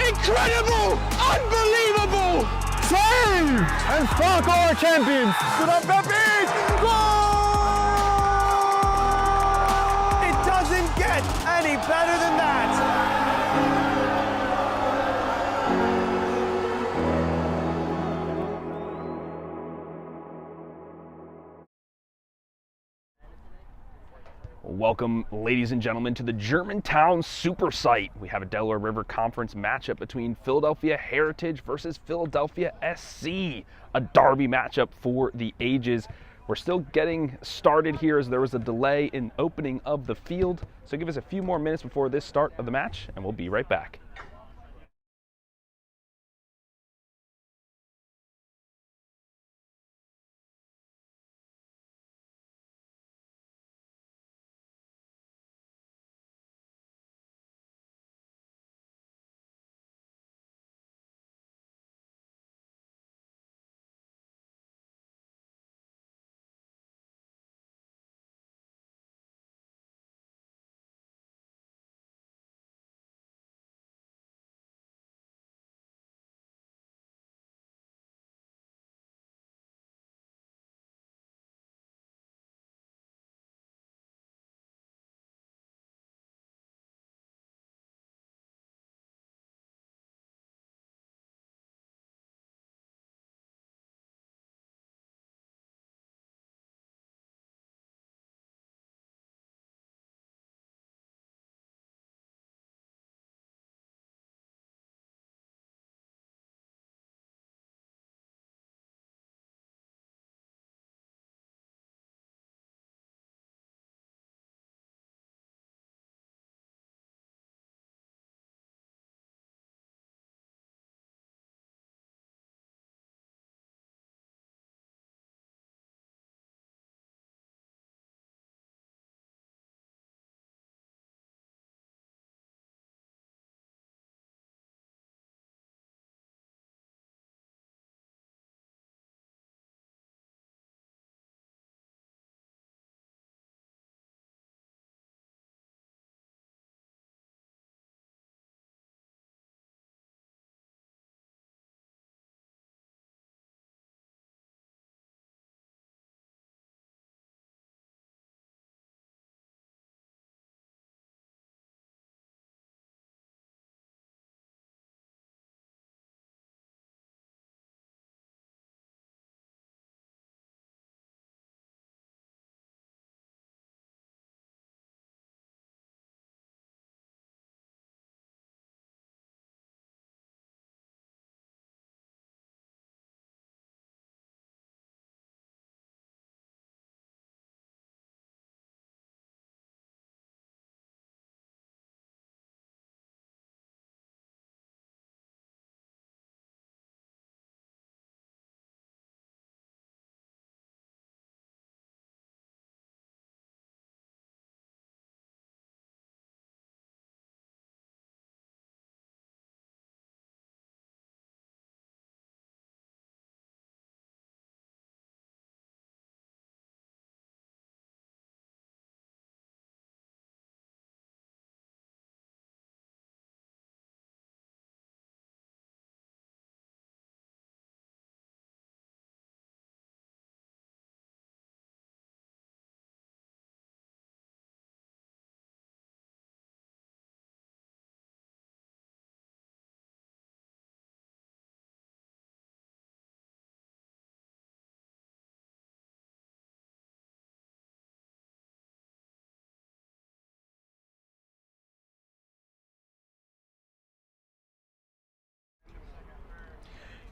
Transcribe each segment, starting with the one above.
Incredible! Unbelievable! Save! And Spark are champions! Goal! It doesn't get any better than that! Welcome, ladies and gentlemen, to the Germantown Super Site. We have a Delaware River Conference matchup between Philadelphia Heritage versus Philadelphia SC, a derby matchup for the ages. We're still getting started here as there was a delay in opening of the field, so give us a few more minutes before this start of the match, and we'll be right back.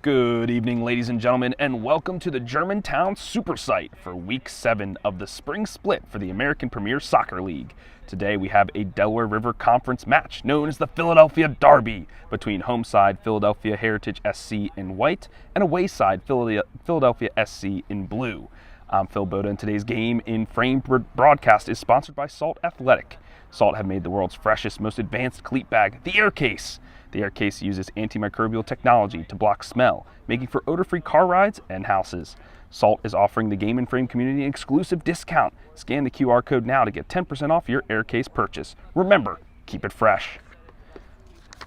Good evening, ladies and gentlemen, and welcome to the Germantown Super Site for Week 7 of the Spring Split for the American Premier Soccer League. Today we have a Delaware River Conference match known as the Philadelphia Derby between home side Philadelphia Heritage SC in white and away side Philadelphia SC in blue. I'm Phil Boda, and today's game in frame broadcast is sponsored by Salt Athletic. Salt have made the world's freshest, most advanced cleat bag, the Air Case. The Air Case uses antimicrobial technology to block smell, making for odor-free car rides and houses. Salt is offering the Game and Frame community an exclusive discount. Scan the QR code now to get 10% off your Air Case purchase. Remember, keep it fresh.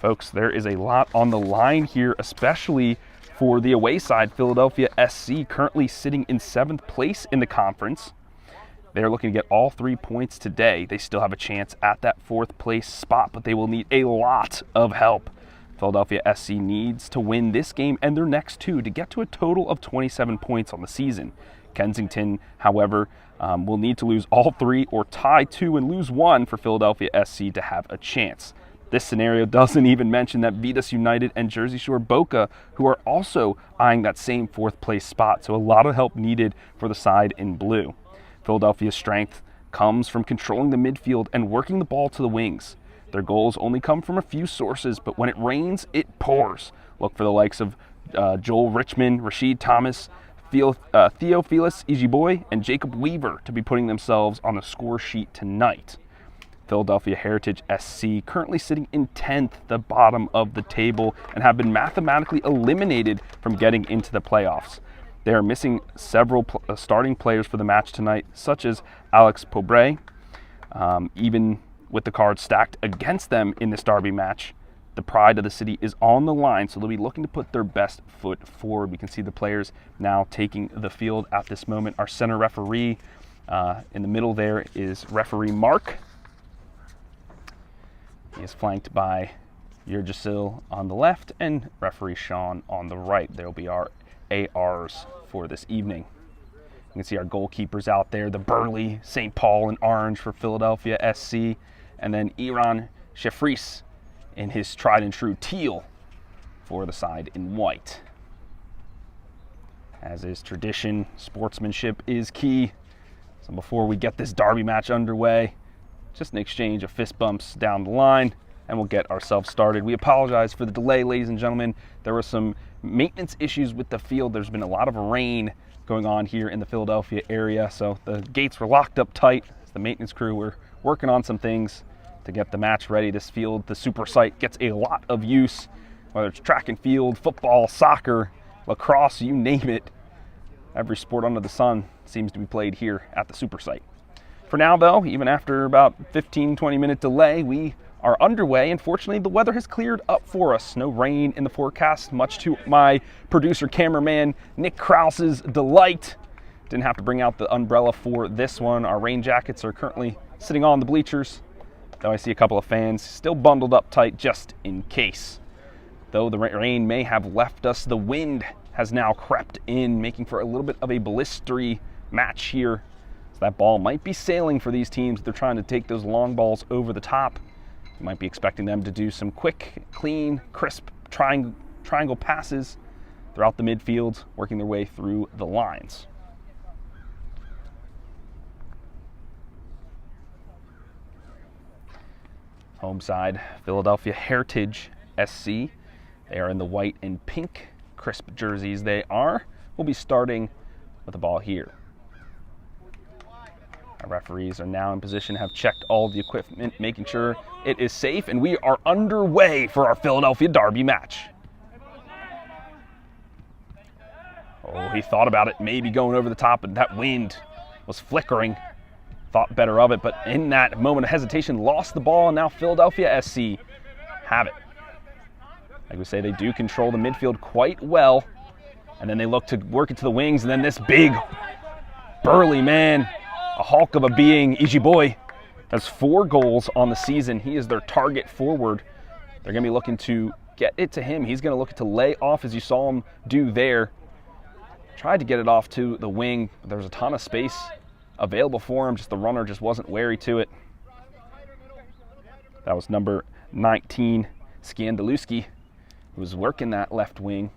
Folks, there is a lot on the line here, especially for the away side. Philadelphia SC currently sitting in 7th place in the conference. They're looking to get all 3 points today. They still have a chance at that 4th place spot, but they will need a lot of help. Philadelphia SC needs to win this game and their next 2 to get to a total of 27 points on the season. Kensington, however, will need to lose all 3 or tie 2 and lose 1 for Philadelphia SC to have a chance. This scenario doesn't even mention that Vitas United and Jersey Shore Boca, who are also eyeing that same 4th place spot, so a lot of help needed for the side in blue. Philadelphia's strength comes from controlling the midfield and working the ball to the wings. Their goals only come from a few sources, but when it rains, it pours. Look for the likes of Joel Richmond, Rashid Thomas, Theophilus Ijiboy, and Jacob Weaver to be putting themselves on the score sheet tonight. Philadelphia Heritage SC currently sitting in 10th, the bottom of the table, and have been mathematically eliminated from getting into the playoffs. They are missing several starting players for the match tonight, such as Alex Pobre. Even with the cards stacked against them in this derby match, the pride of the city is on the line, so they'll be looking to put their best foot forward. We can see the players now taking the field at this moment. Our center referee in the middle there is referee Mark. He is flanked by Yurgisil on the left and referee Sean on the right. There will be our ARs for this evening. You can see our goalkeepers out there, the burly St. Paul in orange for Philadelphia SC, and then Iran Shefris in his tried and true teal for the side in white. As is tradition, sportsmanship is key. So before we get this derby match underway, just an exchange of fist bumps down the line, and we'll get ourselves started. We apologize for the delay, ladies and gentlemen. There were some maintenance issues with the field. There's been a lot of rain going on here in the Philadelphia area, so the gates were locked up tight. The maintenance crew were working on some things to get the match ready. This field, the super site, gets a lot of use, whether it's track and field, football, soccer, lacrosse, you name it. Every sport under the sun seems to be played here at the super site. For now, though, even after about 15-20 minute delay, we are underway, and fortunately the weather has cleared up for us. No rain in the forecast, much to my producer cameraman Nick Krause's delight. Didn't have to bring out the umbrella for this one. Our rain jackets are currently sitting on the bleachers, though I see a couple of fans still bundled up tight just in case. Though the rain may have left us, the wind has now crept in, making for a little bit of a blistery match here. So that ball might be sailing for these teams. They're trying to take those long balls over the top. You might be expecting them to do some quick, clean, crisp triangle passes throughout the midfield, working their way through the lines. Home side, Philadelphia Heritage SC. They are in the white and pink crisp jerseys they are. We'll be starting with the ball here. Our referees are now in position, have checked all the equipment, making sure it is safe, and we are underway for our Philadelphia Derby match. Oh, he thought about it, maybe going over the top, and that wind was flickering. Thought better of it, but in that moment of hesitation, lost the ball, and now Philadelphia SC have it. Like we say, they do control the midfield quite well, and then they look to work it to the wings, and then this big, burly man, a hulk of a being, Ijiboy, has 4 goals on the season. He is their target forward. They're going to be looking to get it to him. He's going to look to lay off, as you saw him do there. Tried to get it off to the wing, but there was a ton of space available for him. Just the runner just wasn't wary to it. That was number 19, Skandaluski, who was working that left wing.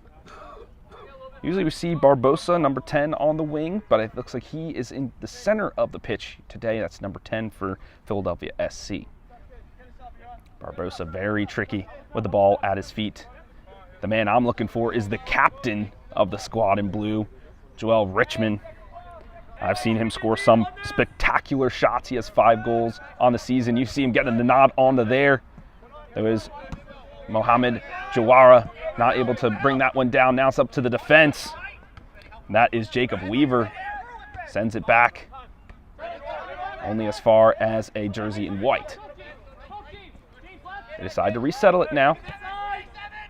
Usually we see Barbosa, number 10, on the wing, but it looks like he is in the center of the pitch today. That's number 10 for Philadelphia SC. Barbosa very tricky with the ball at his feet. The man I'm looking for is the captain of the squad in blue, Joel Richmond. I've seen him score some spectacular shots. He has 5 goals on the season. You see him getting the nod onto there. There was Mohamed Jawara, not able to bring that one down. Now it's up to the defense. And that is Jacob Weaver. Sends it back only as far as a jersey in white. They decide to resettle it now.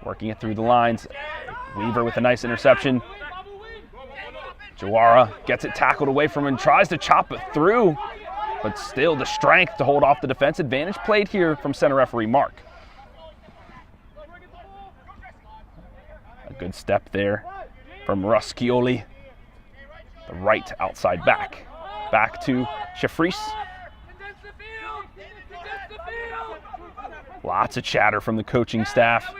Working it through the lines. Weaver with a nice interception. Jawara gets it tackled away from him, tries to chop it through, but still the strength to hold off the defense advantage played here from center referee Mark. A good step there from Ruscioli. The right outside back. Back to Shafris. Lots of chatter from the coaching staff.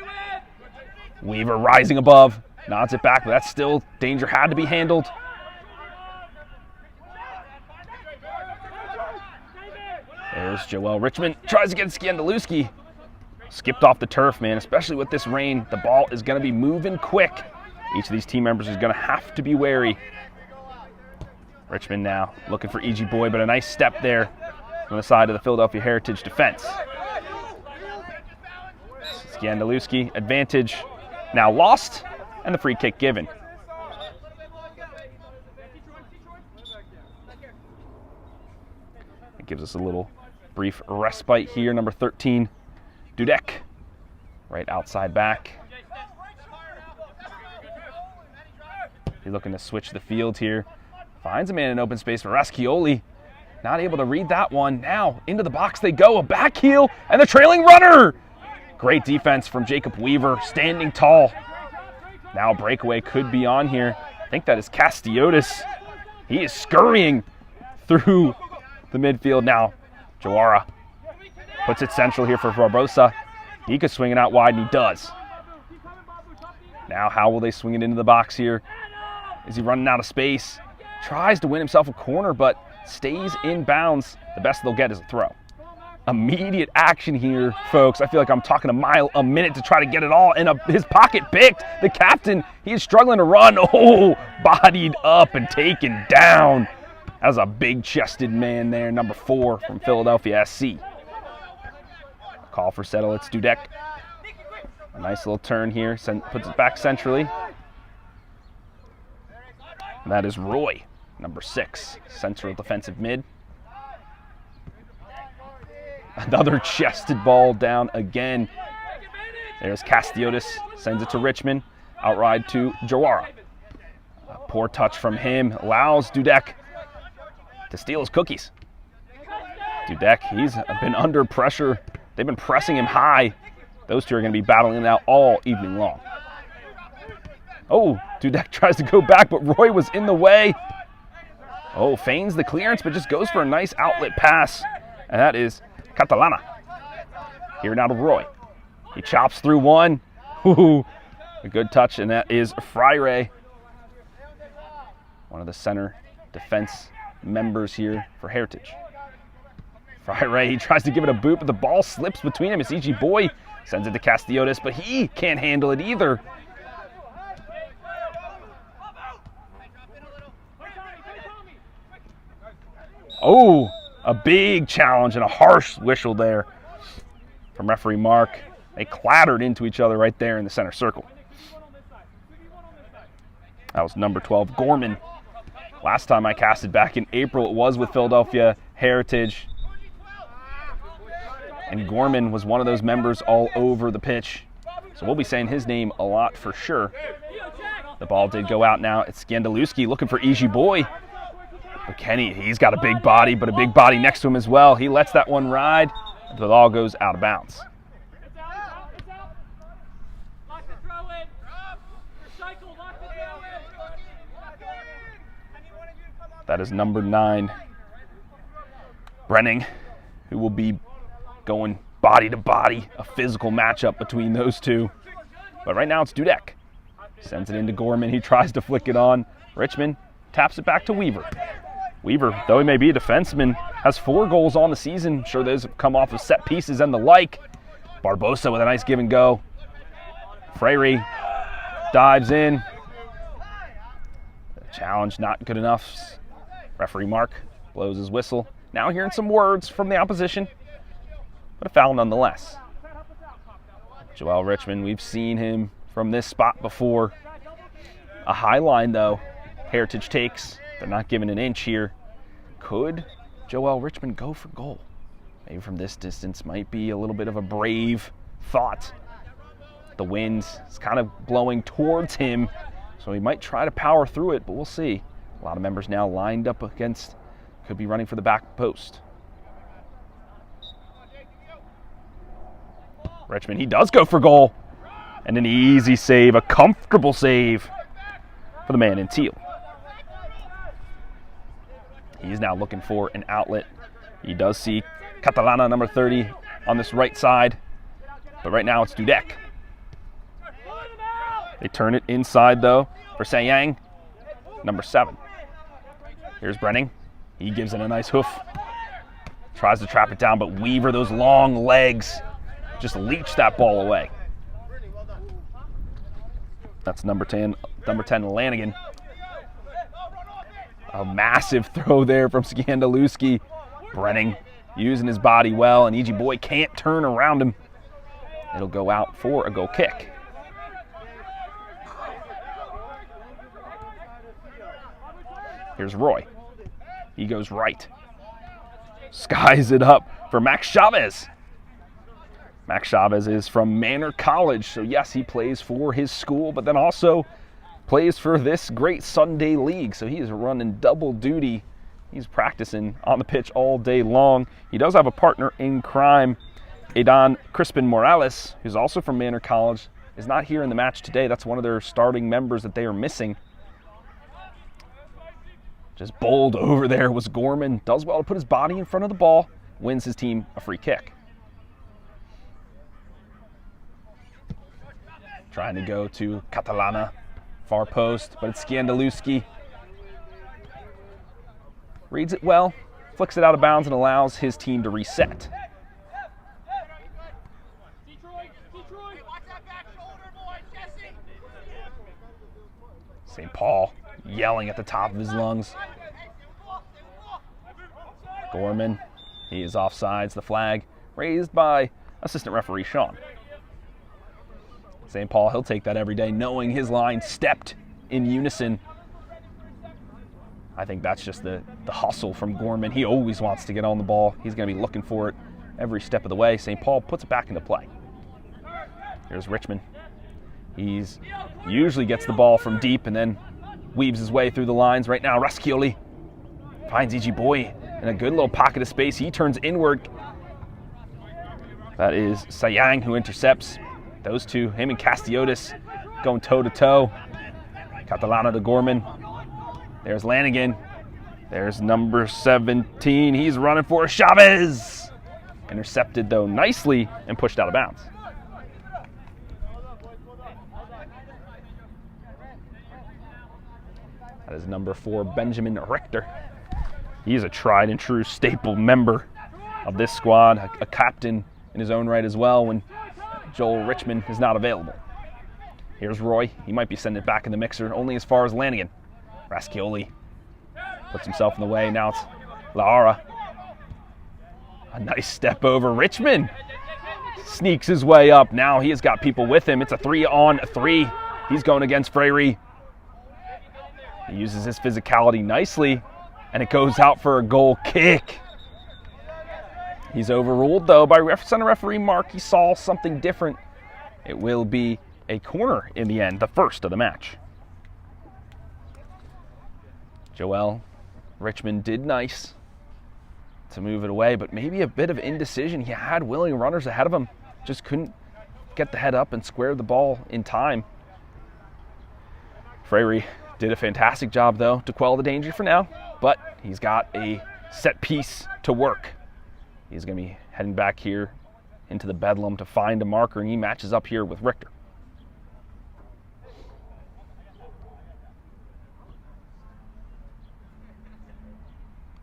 Weaver rising above, nods it back, but that's still danger had to be handled. There's Joel Richmond, tries to get Skandaluski. Skipped off the turf, man, especially with this rain. The ball is going to be moving quick. Each of these team members is going to have to be wary. Richmond now looking for E.G. Boy, but a nice step there on the side of the Philadelphia Heritage defense. Skandaluski, advantage now lost, and the free kick given. It gives us a little brief respite here. Number 13, Dudek, right outside back. He's looking to switch the field here. Finds a man in open space for Rascioli. Not able to read that one. Now into the box they go. A back heel and the trailing runner. Great defense from Jacob Weaver, standing tall. Now a breakaway could be on here. I think that is Castiotis. He is scurrying through the midfield now. Jawara puts it central here for Barbosa. He could swing it out wide, and he does. Now how will they swing it into the box here? Is he running out of space? Tries to win himself a corner, but stays in bounds. The best they'll get is a throw. Immediate action here, folks. I feel like I'm talking a mile a minute to try to get it all, and his pocket picked. The captain, he is struggling to run. Oh, bodied up and taken down. That was a big-chested man there, number 4 from Philadelphia SC. Call for settle, it's Dudek. A nice little turn here, puts it back centrally. And that is Roy, number 6, central defensive mid. Another chested ball down again. There's Castiotis, sends it to Richmond. Outride to Jawara. A poor touch from him allows Dudek to steal his cookies. Dudek, he's been under pressure. They've been pressing him high. Those two are going to be battling it out all evening long. Oh, Dudek tries to go back, but Roy was in the way. Oh, feigns the clearance, but just goes for a nice outlet pass. And that is Catalana. Here now to Roy. He chops through one. Ooh, a good touch, and that is Freire. One of the center defense members here for Heritage. Freire, he tries to give it a boot, but the ball slips between him. It's E.G. Boy. Sends it to Castiotis, but he can't handle it either. Oh, a big challenge and a harsh whistle there from referee Mark. They clattered into each other right there in the center circle. That was number 12, Gorman. Last time I casted back in April, it was with Philadelphia Heritage. And Gorman was one of those members all over the pitch. So we'll be saying his name a lot for sure. The ball did go out now. It's Skandaluski looking for E.G. Boy. But Kenny, he's got a big body, but a big body next to him as well. He lets that one ride. The ball goes out of bounds. That is number 9, Brenning, who will be going body to body, a physical matchup between those two. But right now it's Dudek. Sends it into Gorman. He tries to flick it on. Richmond taps it back to Weaver. Weaver, though he may be a defenseman, has 4 goals on the season. Sure, those have come off of set pieces and the like. Barbosa with a nice give and go. Freire dives in. The challenge not good enough. Referee Mark blows his whistle. Now hearing some words from the opposition, but a foul nonetheless. Joel Richmond, we've seen him from this spot before. A high line, though. Heritage takes. They're not giving an inch here. Could Joel Richmond go for goal? Maybe from this distance might be a little bit of a brave thought. The wind is kind of blowing towards him, so he might try to power through it, but we'll see. A lot of members now lined up against, could be running for the back post. Richmond, he does go for goal. And an easy save, a comfortable save for the man in teal. He's now looking for an outlet. He does see Catalana, number 30, on this right side. But right now it's Dudek. They turn it inside, though, for Sayang, number 7. Here's Brenning. He gives it a nice hoof. Tries to trap it down, but Weaver, those long legs, just leech that ball away. That's number 10, Lanigan. A massive throw there from Skandaluski. Brenning using his body well, and EG Boy can't turn around him. It'll go out for a goal kick. Here's Roy. He goes right. Skies it up for Max Chavez. Max Chavez is from Manor College, so yes, he plays for his school, but then also plays for this great Sunday league, so he is running double duty. He's practicing on the pitch all day long. He does have a partner in crime, Aidan Crispin Morales, who's also from Manor College, is not here in the match today. That's one of their starting members that they are missing. Just bowled over there was Gorman. Does well to put his body in front of the ball. Wins his team a free kick. Trying to go to Catalana. Far post, but it's Skandaluski. Reads it well. Flicks it out of bounds and allows his team to reset. St. Paul yelling at the top of his lungs. Gorman, he is offsides. The flag raised by assistant referee Sean. St. Paul, he'll take that every day, knowing his line stepped in unison. I think that's just the hustle from Gorman. He always wants to get on the ball. He's going to be looking for it every step of the way. St. Paul puts it back into play. Here's Richmond. He's usually gets the ball from deep and then weaves his way through the lines. Right now, Raschioli finds EG Boy in a good little pocket of space. He turns inward. That is Sayang who intercepts. Those two, him and Castiotis, going toe-to-toe. Catalana to Gorman. There's Lanigan. There's number 17. He's running for Chavez. Intercepted, though, nicely and pushed out of bounds. That is number 4, Benjamin Richter. He is a tried and true staple member of this squad, a captain in his own right as well when Joel Richmond is not available. Here's Roy. He might be sending it back in the mixer, only as far as Lanigan. Raschioli puts himself in the way. Now it's Laara. A nice step over. Richmond sneaks his way up. Now he has got people with him. It's a 3-on-3. He's going against Freyre. He uses his physicality nicely, and it goes out for a goal kick. He's overruled, though, by center referee Mark. He saw something different. It will be a corner in the end, the first of the match. Joel Richmond did nice to move it away, but maybe a bit of indecision. He had willing runners ahead of him, just couldn't get the head up and square the ball in time. Freyre did a fantastic job, though, to quell the danger for now, but he's got a set piece to work. He's going to be heading back here into the bedlam to find a marker, and he matches up here with Richter.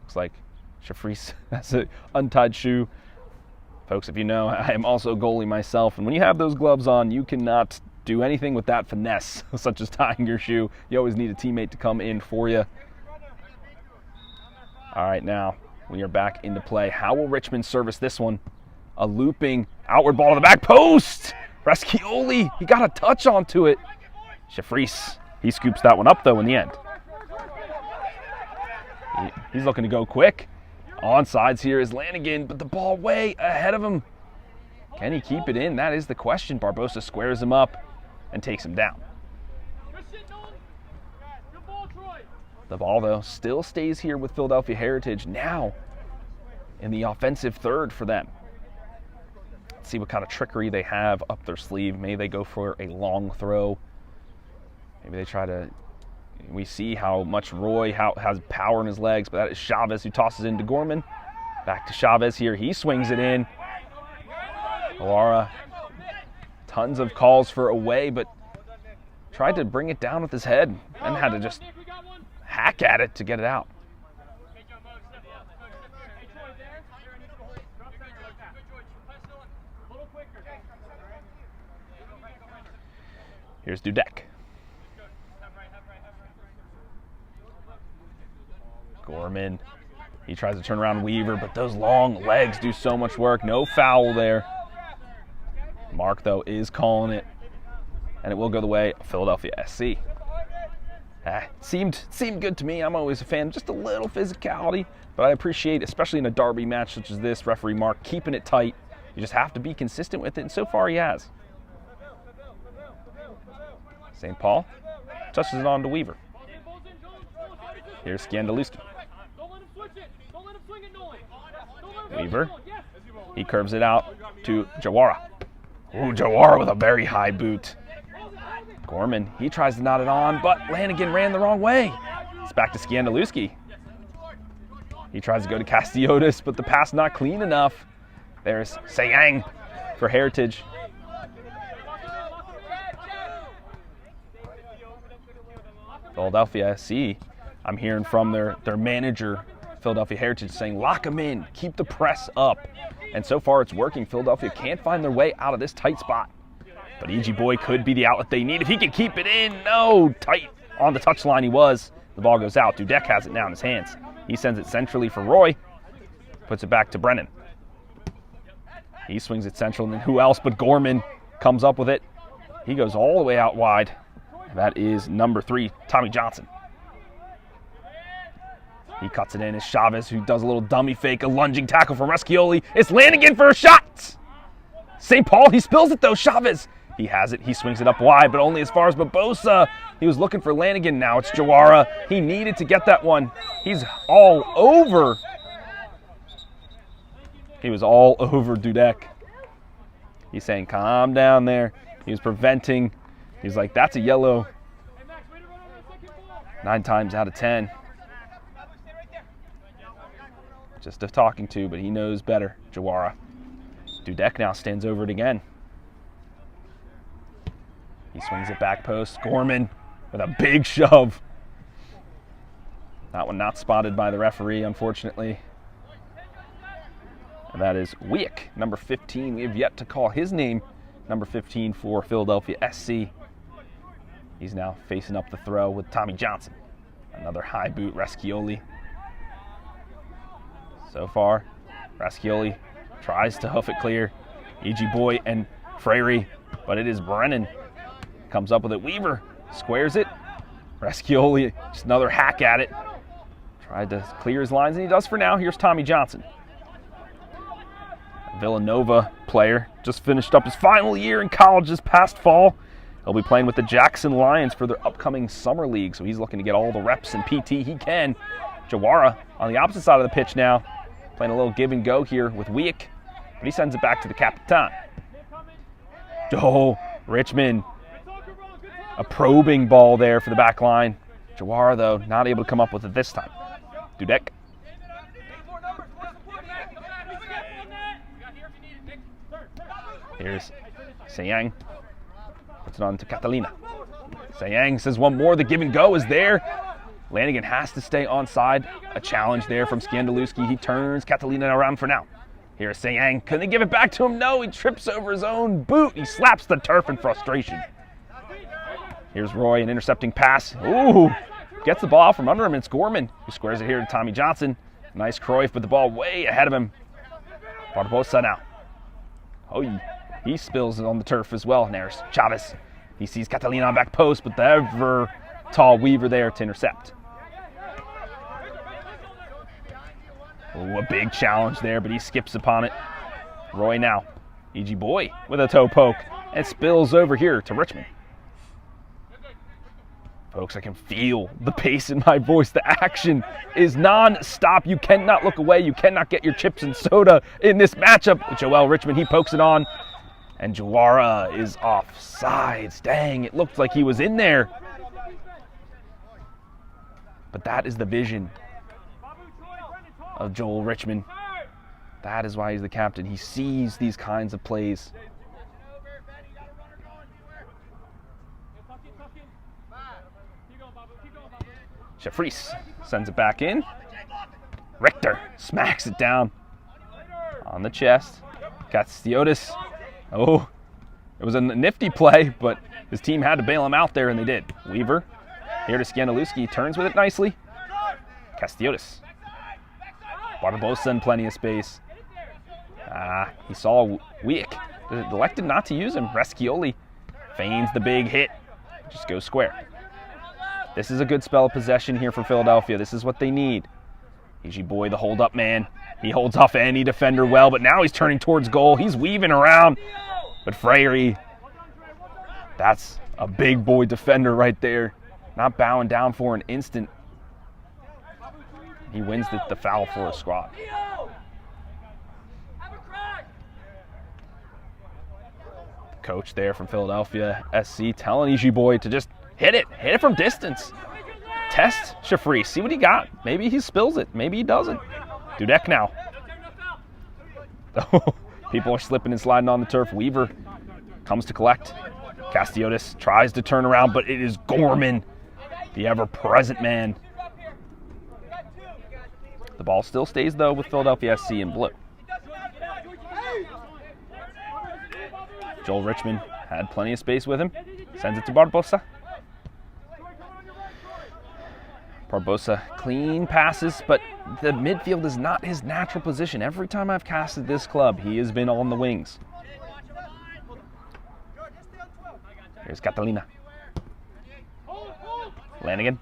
Looks like Shafris has an untied shoe. Folks, if you know, I am also a goalie myself, and when you have those gloves on, you cannot do anything with that finesse, such as tying your shoe. You always need a teammate to come in for you. All right, now we are back into play. How will Richmond service this one? A looping outward ball to the back post. Raschioli, he got a touch onto it. Shafris, he scoops that one up, though, in the end. He's looking to go quick. Onsides here is Lanigan, but the ball way ahead of him. Can he keep it in? That is the question. Barbosa squares him up and takes him down. The ball, though, still stays here with Philadelphia Heritage now in the offensive third for them. Let's see what kind of trickery they have up their sleeve. Maybe they go for a long throw. Maybe they try to... We see how much Roy has power in his legs, but that is Chavez who tosses into Gorman. Back to Chavez here. He swings it in. Alara, tons of calls for away, but tried to bring it down with his head and had to just hack at it to get it out. Here's Dudek. Gorman, he tries to turn around Weaver, but those long legs do so much work. No foul there. Mark, though, is calling it, and it will go the way of Philadelphia SC. Seemed good to me. I'm always a fan. Just a little physicality, but I appreciate, especially in a derby match such as this, referee Mark keeping it tight. You just have to be consistent with it, and so far he has. St. Paul touches it on to Weaver. Here's Skandaluski. Weaver, he curves it out to Jawara. Ooh, Jawara with a very high boot. Gorman, he tries to knot it on, but Lanigan ran the wrong way. It's back to Skandaluski. He tries to go to Castiotis, but the pass not clean enough. There's Sayang for Heritage. Philadelphia SC, I'm hearing from their manager, Philadelphia Heritage, saying lock them in, keep the press up. And so far it's working. Philadelphia can't find their way out of this tight spot. But E.G. Boy could be the outlet they need if he can keep it in. No, tight on the touchline he was. The ball goes out. Dudek has it now in his hands. He sends it centrally for Roy. Puts it back to Brennan. He swings it central, and then who else but Gorman comes up with it. He goes all the way out wide. That is number 3, Tommy Johnson. He cuts it in. It's Chavez who does a little dummy fake, a lunging tackle for Reschioli. It's Lanigan for a shot. St. Paul, he spills it though. Chavez, he has it. He swings it up wide, but only as far as Barbosa. He was looking for Lanigan. Now it's Jawara. He needed to get that one. He's all over. He was all over Dudek. He's saying, calm down there. He was preventing. He's like, that's a yellow. 9 times out of 10. Just a talking to, but he knows better, Jawara. Dudek now stands over it again. He swings it back post. Gorman with a big shove. That one not spotted by the referee, unfortunately. And that is Wiek, number 15. We have yet to call his name, number 15 for Philadelphia SC. He's now facing up the throw with Tommy Johnson. Another high boot, Reschioli. So far, Reschioli tries to hoof it clear. E.G. Boy and Frary, but it is Brennan. Comes up with it. Weaver squares it. Reschioli, just another hack at it. Tried to clear his lines, and he does for now. Here's Tommy Johnson. Villanova player, just finished up his final year in college this past fall. He'll be playing with the Jackson Lions for their upcoming summer league, so he's looking to get all the reps and PT he can. Jawara on the opposite side of the pitch now, playing a little give and go here with Wiek, but he sends it back to the Capitan. Oh, Richmond, a probing ball there for the back line. Jawara, though, not able to come up with it this time. Dudek. Here's Sayang. Puts it on to Catalina. Sayang says one more. The give and go is there. Lanigan has to stay onside. A challenge there from Skandaluski. He turns Catalina around for now. Here's Sayang. Couldn't give it back to him? No, he trips over his own boot. He slaps the turf in frustration. Here's Roy, an intercepting pass. Ooh, gets the ball from under him. It's Gorman who squares it here to Tommy Johnson. Nice Cruyff, but the ball way ahead of him. Barbosa now. Oh, he spills it on the turf as well. And there's Chavez. He sees Catalina on back post, but the ever tall Weaver there to intercept. Ooh, a big challenge there, but he skips upon it. Roy now. E.G. Boy with a toe poke. And spills over here to Richmond. Folks, I can feel the pace in my voice. The action is non-stop. You cannot look away. You cannot get your chips and soda in this matchup. Joel Richmond, he pokes it on. And Jawara is offsides. Dang, it looked like he was in there. But that is the vision of Joel Richmond. That is why he's the captain. He sees these kinds of plays. Jeffries sends it back in. Richter smacks it down on the chest. Castiotis. Oh, it was a nifty play, but his team had to bail him out there, and they did. Weaver here to Skandaluski. Turns with it nicely. Castiotis. Barbosa in plenty of space. He saw Wieck. Elected not to use him. Reschioli feigns the big hit. Just goes square. This is a good spell of possession here for Philadelphia. This is what they need. E.G. Boy, the hold-up man. He holds off any defender well, but now he's turning towards goal. He's weaving around. But Freyre, that's a big boy defender right there. Not bowing down for an instant. He wins the foul for a squad. Coach there from Philadelphia SC telling E.G. Boy to just hit it from distance. Test Jeffries, see what he got. Maybe he spills it, maybe he doesn't. Dudek now. People are slipping and sliding on the turf. Weaver comes to collect. Castiotis tries to turn around, but it is Gorman, the ever-present man. The ball still stays, though, with Philadelphia SC in blue. Joel Richmond had plenty of space with him. Sends it to Barbosa. Barbosa, clean passes, but the midfield is not his natural position. Every time I've casted this club, he has been on the wings. Here's Catalina. Lanigan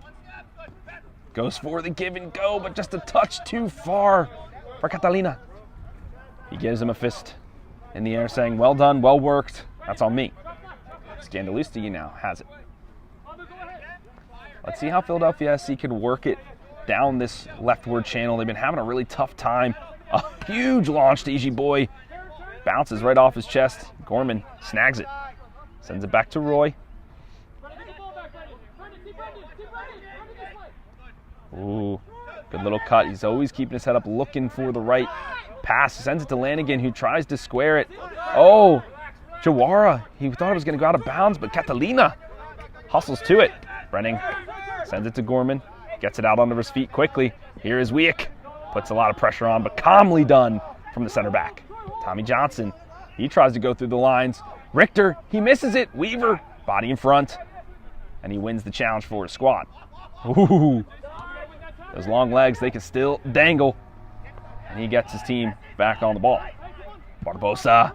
goes for the give and go, but just a touch too far for Catalina. He gives him a fist in the air saying, well done, well worked. That's on me. Skandalusti now has it. Let's see how Philadelphia SC could work it down this leftward channel. They've been having a really tough time. A huge launch to E.G. Boy. Bounces right off his chest. Gorman snags it. Sends it back to Roy. Ooh, good little cut. He's always keeping his head up, looking for the right pass. Sends it to Lanigan, who tries to square it. Oh, Jawara. He thought it was going to go out of bounds, but Catalina hustles to it. Brenning sends it to Gorman. Gets it out under his feet quickly. Here is Wieck. Puts a lot of pressure on, but calmly done from the center back. Tommy Johnson. He tries to go through the lines. Richter, he misses it. Weaver, body in front. And he wins the challenge for his squad. Ooh. Those long legs, they can still dangle. And he gets his team back on the ball. Barbosa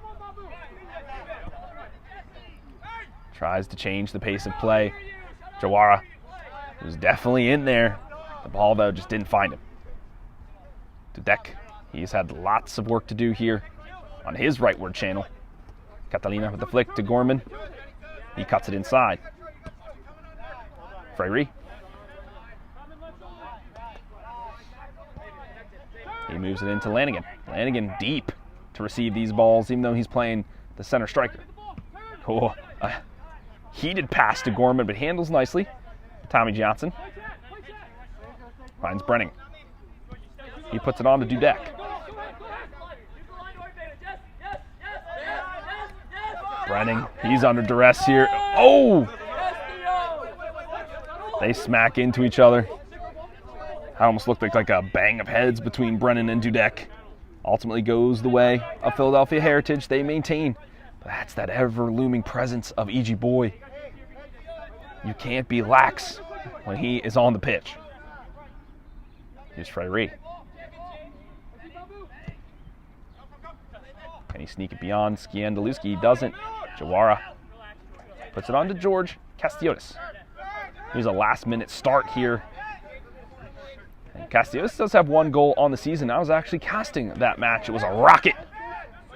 tries to change the pace of play. Jawara was definitely in there. The ball, though, just didn't find him. Dudek, he's had lots of work to do here on his rightward channel. Catalina with the flick to Gorman. He cuts it inside. Freyre. He moves it into Lanigan. Lanigan deep to receive these balls, even though he's playing the center striker. Oh, a heated pass to Gorman, but handles nicely. Tommy Johnson finds Brenning. He puts it on to Dudek. Brenning, he's under duress here. Oh! They smack into each other. That almost looked like a bang of heads between Brennan and Dudek. Ultimately goes the way of Philadelphia Heritage. They maintain. But that's that ever-looming presence of E.G. Boy. You can't be lax when he is on the pitch. Here's Freyre. Can he sneak it beyond Skandaluski? He doesn't. Jawara puts it on to George Castiotis. Here's a last-minute start here And Castellanos does have 1 goal on the season. I was actually casting that match. It was a rocket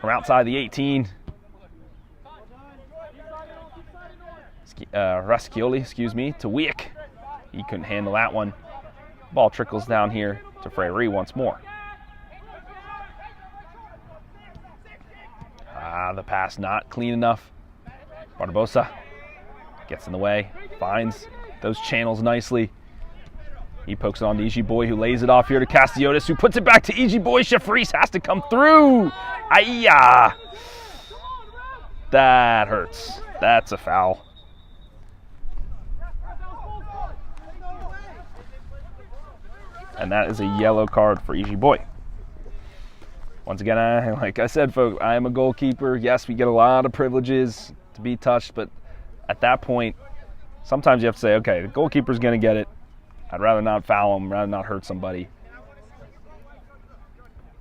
from outside the 18. Rascioli, to Wieck. He couldn't handle that one. Ball trickles down here to Freyre once more. The pass not clean enough. Barbosa gets in the way, finds those channels nicely. He pokes it on to Easy Boy, who lays it off here to Castellanos, who puts it back to Easy Boy. Shafris has to come through. Ayya! That hurts. That's a foul. And that is a yellow card for Easy Boy. Once again, like I said, folks, I am a goalkeeper. Yes, we get a lot of privileges to be touched, but at that point, sometimes you have to say, okay, the goalkeeper's going to get it. I'd rather not foul him, rather not hurt somebody.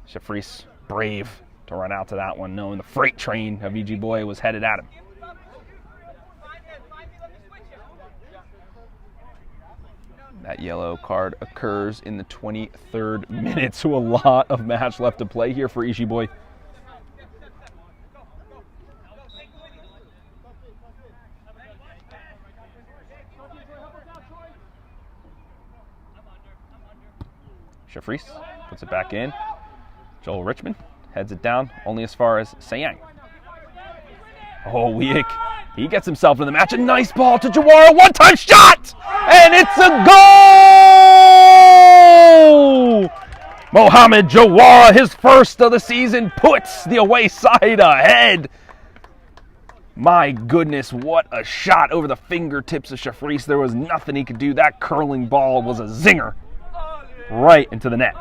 Shafris, brave to run out to that one, knowing the freight train of E.G. Boy was headed at him. That yellow card occurs in the 23rd minute, so a lot of match left to play here for E.G. Boy. Shafris puts it back in. Joel Richmond heads it down only as far as Sayang. Oh, Wieck. He gets himself in the match. A nice ball to Jawara. One-time shot! And it's a goal! Mohamed Jawara, his first of the season, puts the away side ahead. My goodness, what a shot over the fingertips of Shafris. There was nothing he could do. That curling ball was a zinger right into the net.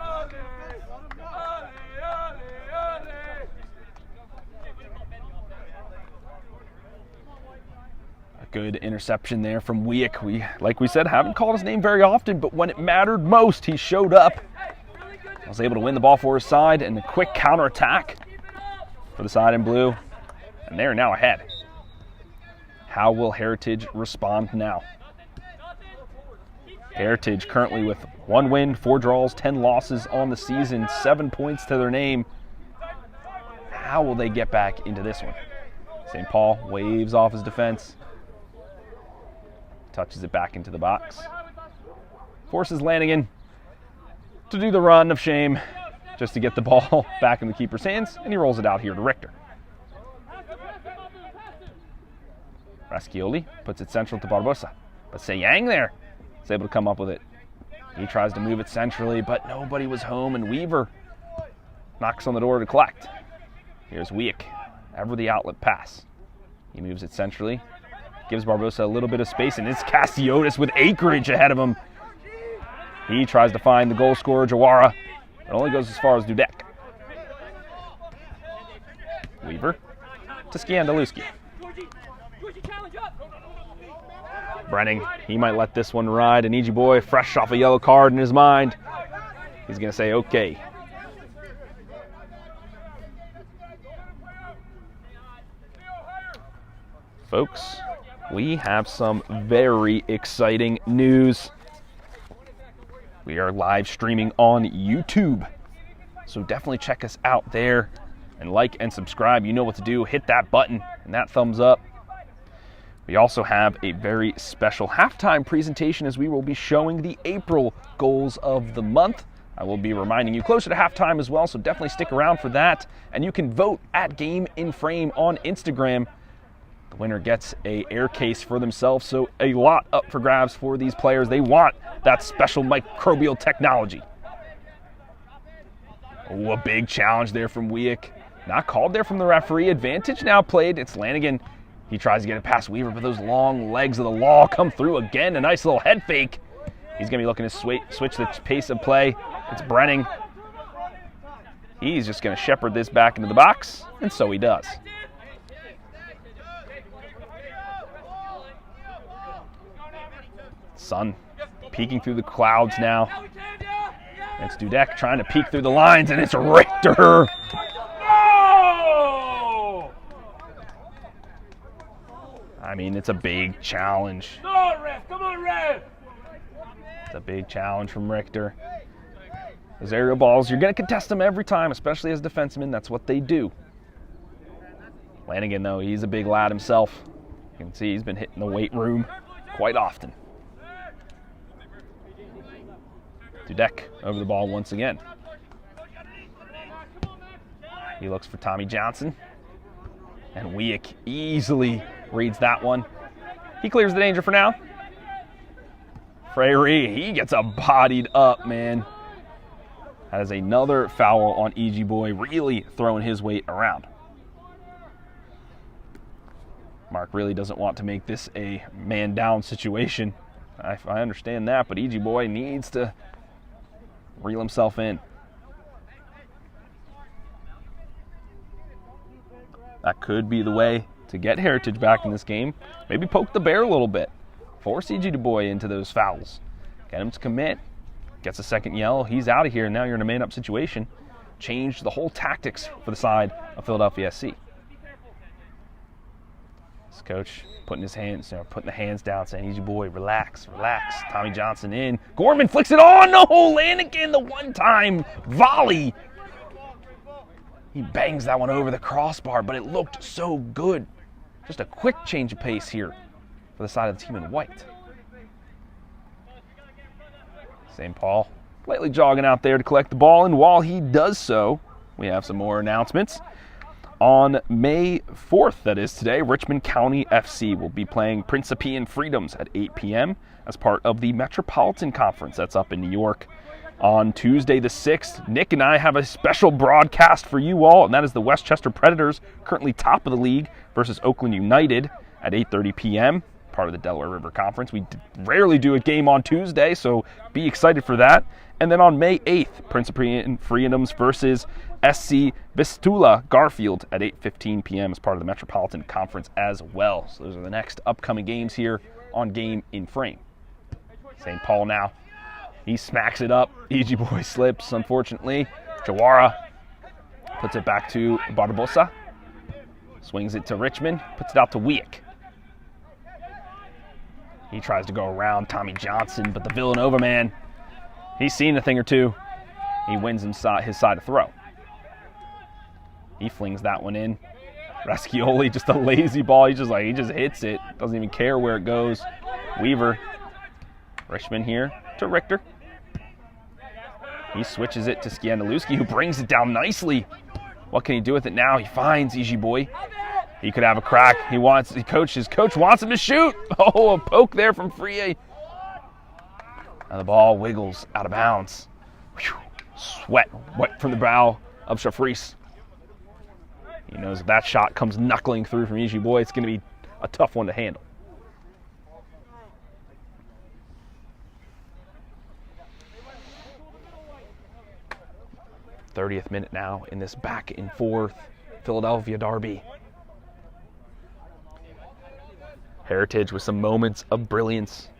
Good interception there from Wieck. We, like we said, haven't called his name very often, but when it mattered most, he showed up. Was able to win the ball for his side, and a quick counterattack for the side in blue. And they're now ahead. How will Heritage respond now? Heritage currently with 1 win, 4 draws, 10 losses on the season, 7 points to their name. How will they get back into this one? St. Paul waves off his defense. Touches it back into the box. Forces Lanigan to do the run of shame just to get the ball back in the keeper's hands, and he rolls it out here to Richter. Rascioli puts it central to Barbosa, but Sayang there is able to come up with it. He tries to move it centrally, but nobody was home, and Weaver knocks on the door to collect. Here's Wieck, ever the outlet pass. He moves it centrally. Gives Barbosa a little bit of space, and it's Castellanos with acreage ahead of him. He tries to find the goal scorer, Jawara. It only goes as far as Dudek. Weaver to Skandaluski. Brenning, he might let this one ride, and E.G. Boy, fresh off a yellow card in his mind, he's going to say, okay. Folks, we have some very exciting news. We are live streaming on YouTube, so definitely check us out there and like and subscribe. You know what to do. Hit that button and that thumbs up. We also have a very special halftime presentation as we will be showing the April goals of the month. I will be reminding you closer to halftime as well, so definitely stick around for that. And you can vote at Game in Frame on Instagram. The winner gets a air case for themselves, so a lot up for grabs for these players. They want that special microbial technology. Oh, a big challenge there from Wieck. Not called there from the referee. Advantage now played. It's Lanigan. He tries to get it past Weaver, but those long legs of the law come through again. A nice little head fake. He's going to be looking to switch the pace of play. It's Brenning. He's just going to shepherd this back into the box, and so he does. Sun peeking through the clouds now. It's Dudek trying to peek through the lines, and it's Richter. I mean, it's a big challenge. It's a big challenge from Richter. Those aerial balls, you're going to contest them every time, especially as defensemen. That's what they do. Flanagan, though, he's a big lad himself. You can see he's been hitting the weight room quite often. Dudek over the ball once again. He looks for Tommy Johnson. And Wieck easily reads that one. He clears the danger for now. Freyre, he gets a bodied up, man. That is another foul on EG Boy, really throwing his weight around. Mark really doesn't want to make this a man-down situation. I understand that, but EG Boy needs to reel himself in. That could be the way to get Heritage back in this game. Maybe poke the bear a little bit. Force EG Boy into those fouls. Get him to commit. Gets a second yell. He's out of here. Now you're in a man-up situation. Change the whole tactics for the side of Philadelphia SC. This coach putting the hands down, saying, "EG Boy, relax, relax." Tommy Johnson in. Gorman flicks it on. No, Lanigan, the one-time volley. He bangs that one over the crossbar, but it looked so good. Just a quick change of pace here for the side of the team in white. St. Paul lightly jogging out there to collect the ball, and while he does so, we have some more announcements. On May 4th, that is today, Richmond County FC will be playing Principian Freedoms at 8 p.m. as part of the Metropolitan Conference. That's up in New York. On Tuesday the 6th, Nick and I have a special broadcast for you all, and that is the Westchester Predators, currently top of the league, versus Oakland United at 8:30 p.m., part of the Delaware River Conference. We rarely do a game on Tuesday, so be excited for that. And then on May 8th, Principian Freedoms versus SC Vistula Garfield at 8:15 p.m. as part of the Metropolitan Conference as well. So those are the next upcoming games here on Game in Frame. St. Paul now. He smacks it up. EG Boy slips, unfortunately. Jawara puts it back to Barbosa. Swings it to Richmond. Puts it out to Wieck. He tries to go around Tommy Johnson, but the Villanova man, he's seen a thing or two. He wins his side to throw. He flings that one in. Rascioli, just a lazy ball. He just hits it. Doesn't even care where it goes. Weaver. Richmond here to Richter. He switches it to Skandaluski, who brings it down nicely. What can he do with it now? He finds EG Boy. He could have a crack. His coach wants him to shoot. Oh, a poke there from Frié. And the ball wiggles out of bounds. Whew. Sweat wet from the brow of Shafris. He knows if that shot comes knuckling through from EG Boy, it's going to be a tough one to handle. '30th minute now in this back and forth Philadelphia derby. Heritage with some moments of brilliance.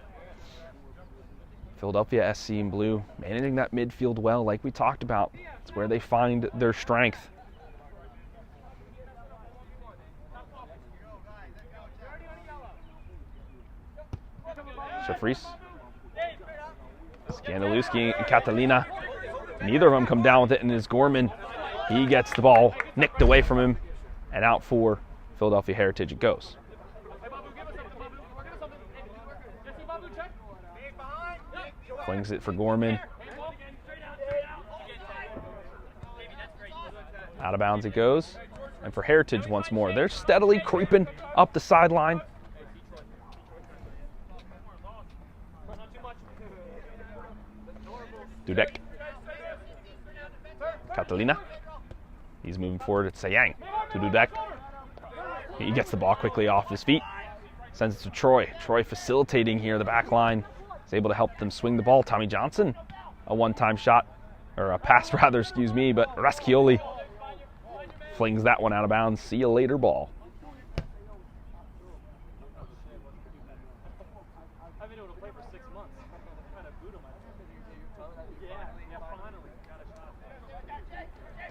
Philadelphia SC in blue, managing that midfield well, like we talked about. It's where they find their strength. Shafris, Skandaluski, and Catalina. Neither of them come down with it, and it's Gorman. He gets the ball nicked away from him, and out for Philadelphia Heritage it goes. Flings it for Gorman. Out of bounds it goes. And for Heritage once more. They're steadily creeping up the sideline. Dudek. Catalina. He's moving forward at Sayang to Dudek. He gets the ball quickly off his feet. Sends it to Troy. Troy facilitating here the back line. Is able to help them swing the ball. Tommy Johnson, a one-time shot, or a pass rather, excuse me, but Rascioli flings that one out of bounds. See you later, ball.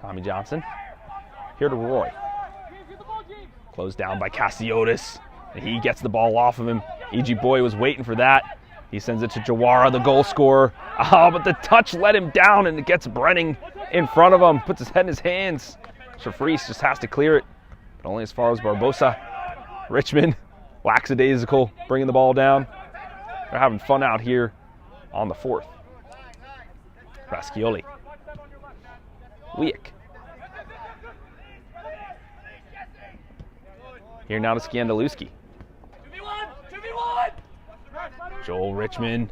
Tommy Johnson, here to Roy. Closed down by Cassiotis, and he gets the ball off of him. EG Boy was waiting for that. He sends it to Jawara, the goal scorer. Oh, but the touch let him down, and it gets Brenning in front of him. Puts his head in his hands. Shafreeze just has to clear it, but only as far as Barbosa. Richmond, lackadaisical, bringing the ball down. They're having fun out here on the 4th. Raschioli. Wieck. Here now to Skandaluski. Joel Richmond.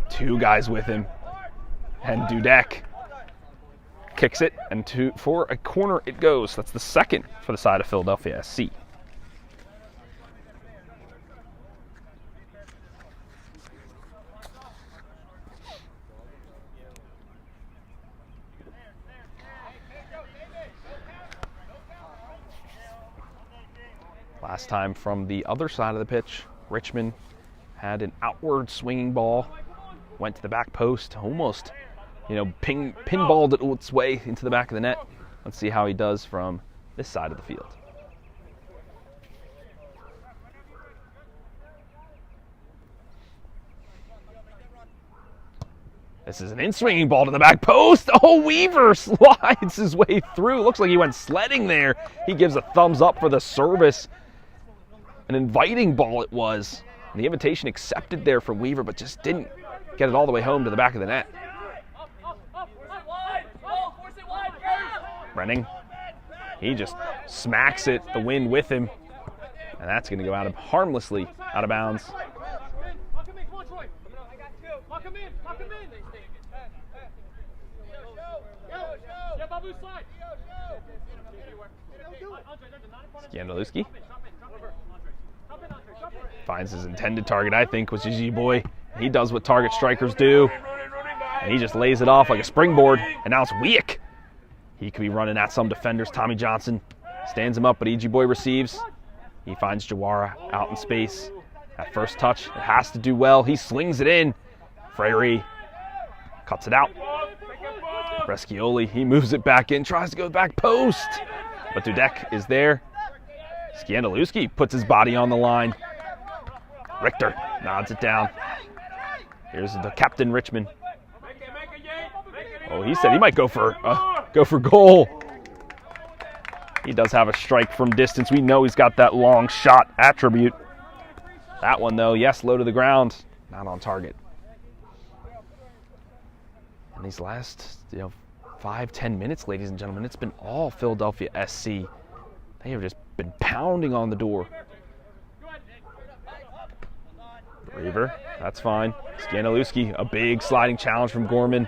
2 guys with him. And Dudek kicks it, and for a corner it goes. That's the second for the side of Philadelphia SC. Last time from the other side of the pitch, Richmond had an outward swinging ball, went to the back post, almost, pinballed it its way into the back of the net. Let's see how he does from this side of the field. This is an in-swinging ball to the back post. Oh, Weaver slides his way through. Looks like he went sledding there. He gives a thumbs up for the service. An inviting ball it was. And the invitation accepted there from Weaver, but just didn't get it all the way home to the back of the net. Brenning, he just smacks it, the wind with him. And that's going to go harmlessly out of bounds. Skandaluski finds his intended target, I think, was Gigi Boy. He does what target strikers do, and he just lays it off like a springboard, and now it's Wieck. He could be running at some defenders. Tommy Johnson stands him up, but Gigi Boy receives. He finds Jawara out in space. That first touch, it has to do well. He slings it in. Freyre cuts it out. Raschioli, he moves it back in, tries to go back post, but Dudek is there. Skandaluski puts his body on the line. Richter nods it down. Here's the captain, Richmond. Oh, he said he might go for goal. He does have a strike from distance. We know he's got that long shot attribute. That one, though, yes, low to the ground, not on target. And these last, 5-10 minutes, ladies and gentlemen, it's been all Philadelphia SC. They have just been pounding on the door. Reaver, that's fine. Skandaluski, a big sliding challenge from Gorman,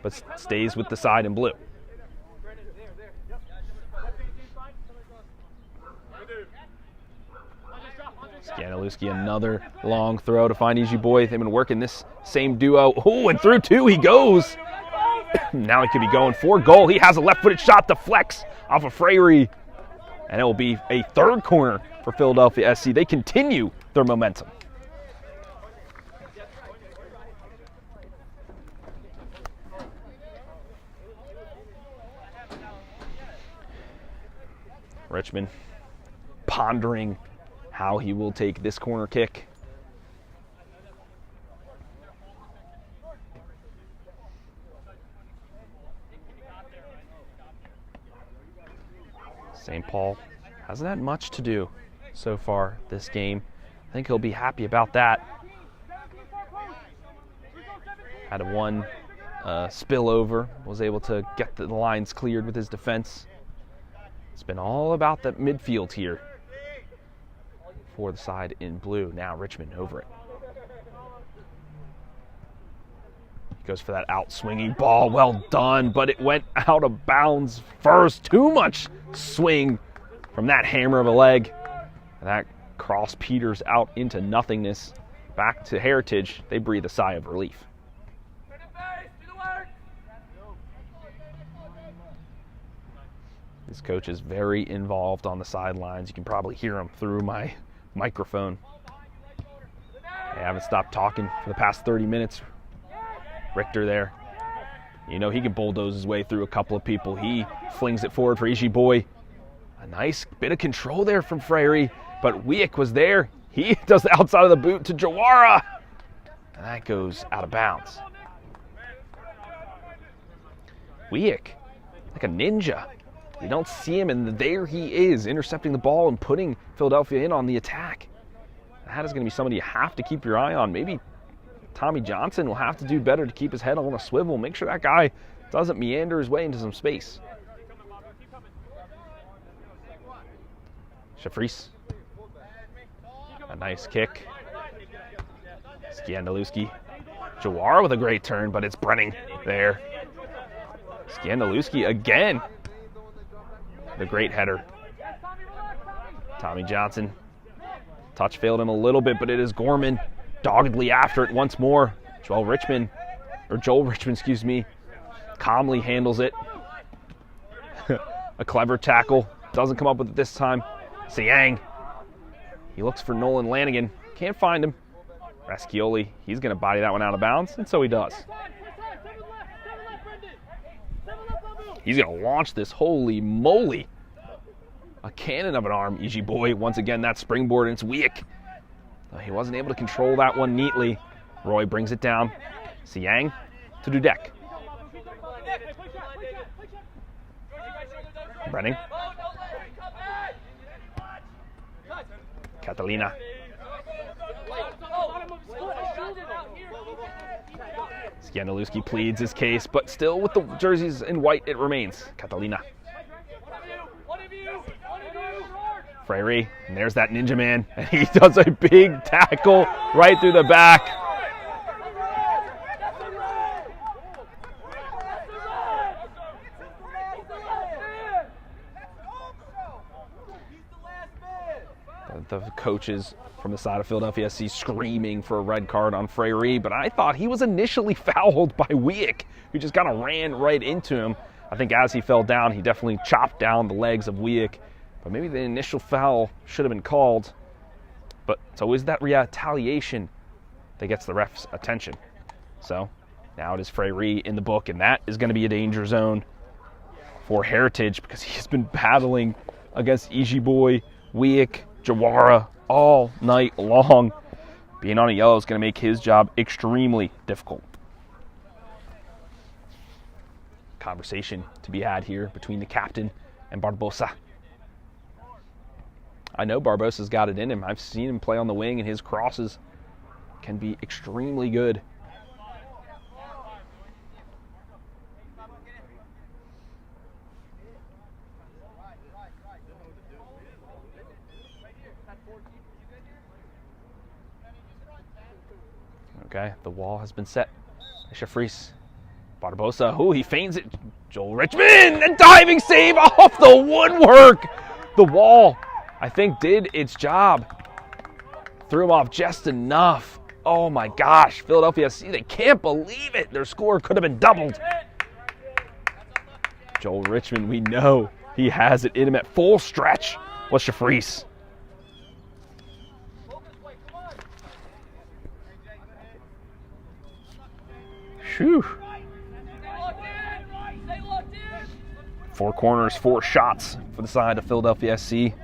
but stays with the side in blue. Skandaluski, another long throw to find Gigi Boy. They've been working this same duo. Oh, and through 2 he goes. Now he could be going for goal. He has a left-footed shot to flex off of Freyre. And it will be a 3rd corner for Philadelphia SC. They continue their momentum. Richmond pondering how he will take this corner kick. St. Paul hasn't had much to do so far this game. I think he'll be happy about that. Had a one spillover, was able to get the lines cleared with his defense. It's been all about the midfield here for the side in blue. Now Richmond over it. He goes for that out-swinging ball. Well done, but it went out of bounds first. Too much swing from that hammer of a leg. And that cross peters out into nothingness. Back to Heritage. They breathe a sigh of relief. This coach is very involved on the sidelines. You can probably hear him through my microphone. They haven't stopped talking for the past 30 minutes. Richter there. He can bulldoze his way through a couple of people. He flings it forward for Gigi Boy. A nice bit of control there from Freyre, but Wieck was there. He does the outside of the boot to Jawara. And that goes out of bounds. Weik, like a ninja. You don't see him, and there he is, intercepting the ball and putting Philadelphia in on the attack. That is going to be somebody you have to keep your eye on. Maybe Tommy Johnson will have to do better to keep his head on a swivel. Make sure that guy doesn't meander his way into some space. Shafries. A nice kick. Skandaluski. Jawara with a great turn, but it's Brenning there. Skandaluski again. The great header. Tommy Johnson. Touch failed him a little bit, but it is Gorman doggedly after it once more. Joel Richmond, excuse me, calmly handles it. A clever tackle. Doesn't come up with it this time. Siang. He looks for Nolan Lanigan. Can't find him. Raschioli, he's going to body that one out of bounds, and so he does. He's going to launch this. Holy moly. A cannon of an arm. Iji Boy, once again, that springboard, and it's Weik. He wasn't able to control that one neatly. Roy brings it down. Siang to Dudek. Brenning. Catalina. Skandaluski pleads his case, but still with the jerseys in white, it remains. Catalina. Freyre, and there's that ninja man, and he does a big tackle right through the back. The coaches from the side of Philadelphia SC screaming for a red card on Freyre, but I thought he was initially fouled by Weik, who just kind of ran right into him. I think as he fell down, he definitely chopped down the legs of Weik, but maybe the initial foul should have been called. But it's always that retaliation that gets the ref's attention. So now it is Freyre in the book, and that is going to be a danger zone for Heritage because he's been battling against Iji Boy, Weik, Jawara all night long. Being on a yellow is going to make his job extremely difficult. Conversation to be had here between the captain and Barbosa. I know Barbosa's got it in him. I've seen him play on the wing, and his crosses can be extremely good. Okay, the wall has been set. Shafries. Barbosa, he feigns it. Joel Richmond, a diving save off the woodwork. The wall, I think, did its job. Threw him off just enough. Oh my gosh, Philadelphia SC, they can't believe it. Their score could have been doubled. Joel Richmond, we know he has it in him at full stretch. What's Shafries? Whew. 4 corners, 4 shots for the side of Philadelphia SC.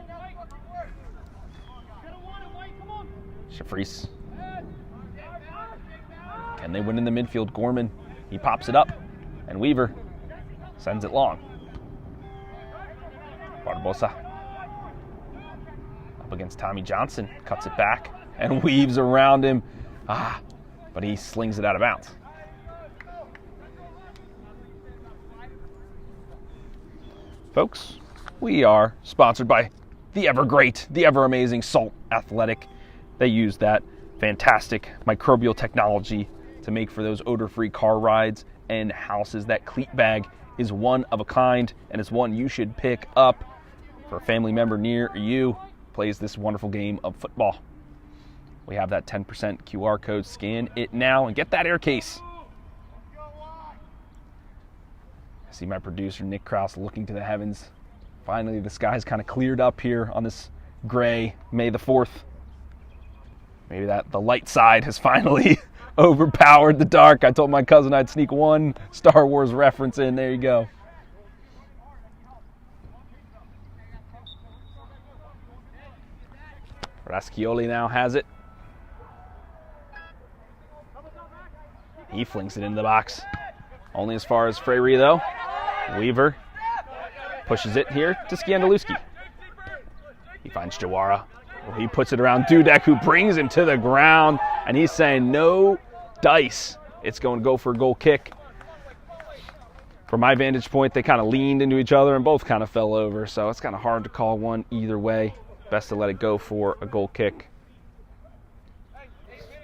Shafries. Can they win in the midfield? Gorman, he pops it up, and Weaver sends it long. Barbosa up against Tommy Johnson, cuts it back, and weaves around him. But he slings it out of bounds. Folks, we are sponsored by the ever great, the ever amazing Salt Athletic. They use that fantastic microbial technology to make for those odor-free car rides and houses. That cleat bag is one of a kind, and it's one you should pick up for a family member near you who plays this wonderful game of football. We have that 10% QR code. Scan it now and get that air case. I see my producer, Nick Krause, looking to the heavens. Finally, the sky's kind of cleared up here on this gray May the 4th. Maybe that the light side has finally overpowered the dark. I told my cousin I'd sneak one Star Wars reference in. There you go. Raschioli now has it. He flings it into the box. Only as far as Freyre, though. Weaver pushes it here to Skandaluski. He finds Jawara. He puts it around Dudek, who brings him to the ground, and he's saying no dice. It's going to go for a goal kick. From my vantage point, they kind of leaned into each other and both kind of fell over, so it's kind of hard to call one either way. Best to let it go for a goal kick.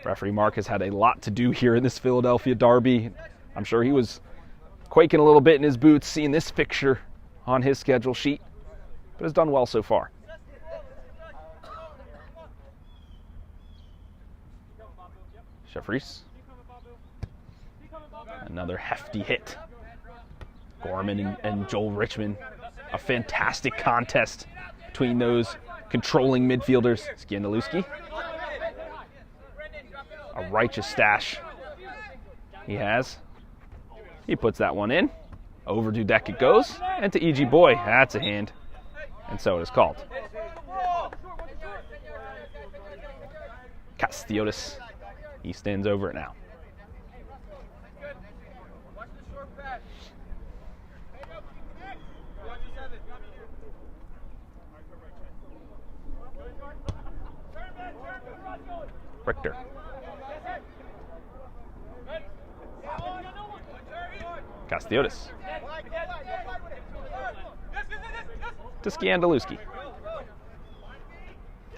Referee Mark has had a lot to do here in this Philadelphia derby. I'm sure he was quaking a little bit in his boots seeing this fixture on his schedule sheet, but has done well so far. Jeffries. Another hefty hit. Gorman and Joel Richmond. A fantastic contest between those controlling midfielders. Skandaluski. A righteous stash he has. He puts that one in. Over Dudek it goes. And to E.G. Boy. That's a hand. And so it is called. Castiotis. He stands over it now. Richter. Castiotis. To Skandaluski.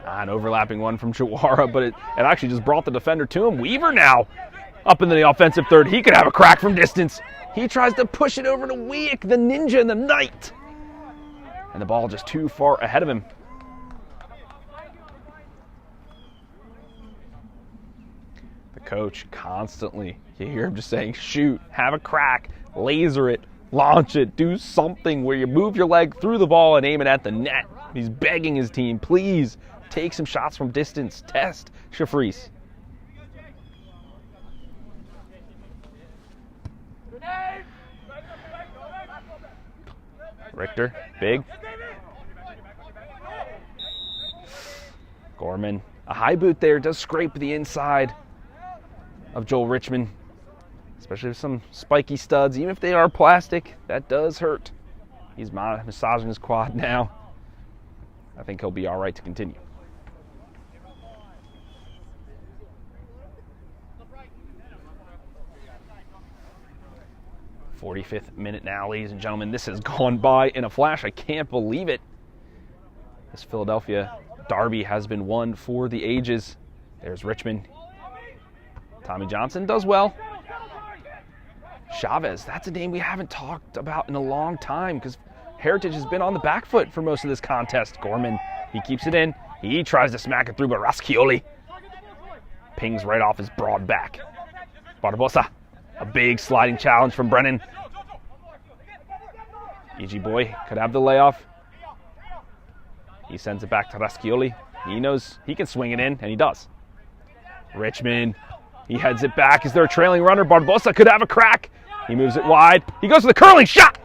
An overlapping one from Jawara, but it actually just brought the defender to him. Weaver now up into the offensive third. He could have a crack from distance. He tries to push it over to Weik, the ninja in the night. And the ball just too far ahead of him. The coach constantly, you hear him just saying, shoot, have a crack, laser it, launch it, do something where you move your leg through the ball and aim it at the net. He's begging his team, please take some shots from distance. Test Jeffries. Richter, big. Gorman, a high boot there, does scrape the inside of Joel Richmond. Especially with some spiky studs. Even if they are plastic, that does hurt. He's massaging his quad now. I think he'll be all right to continue. 45th minute now, ladies and gentlemen. This has gone by in a flash. I can't believe it. This Philadelphia derby has been won for the ages. There's Richmond. Tommy Johnson does well. Chavez, that's a name we haven't talked about in a long time because Heritage has been on the back foot for most of this contest. Gorman, he keeps it in. He tries to smack it through, but Rascioli pings right off his broad back. Barbosa, a big sliding challenge from Brennan. E.G. Boy could have the layoff. He sends it back to Rascioli. He knows he can swing it in, and he does. Richmond, he heads it back. Is there a trailing runner? Barbosa could have a crack. He moves it wide. He goes for the curling shot.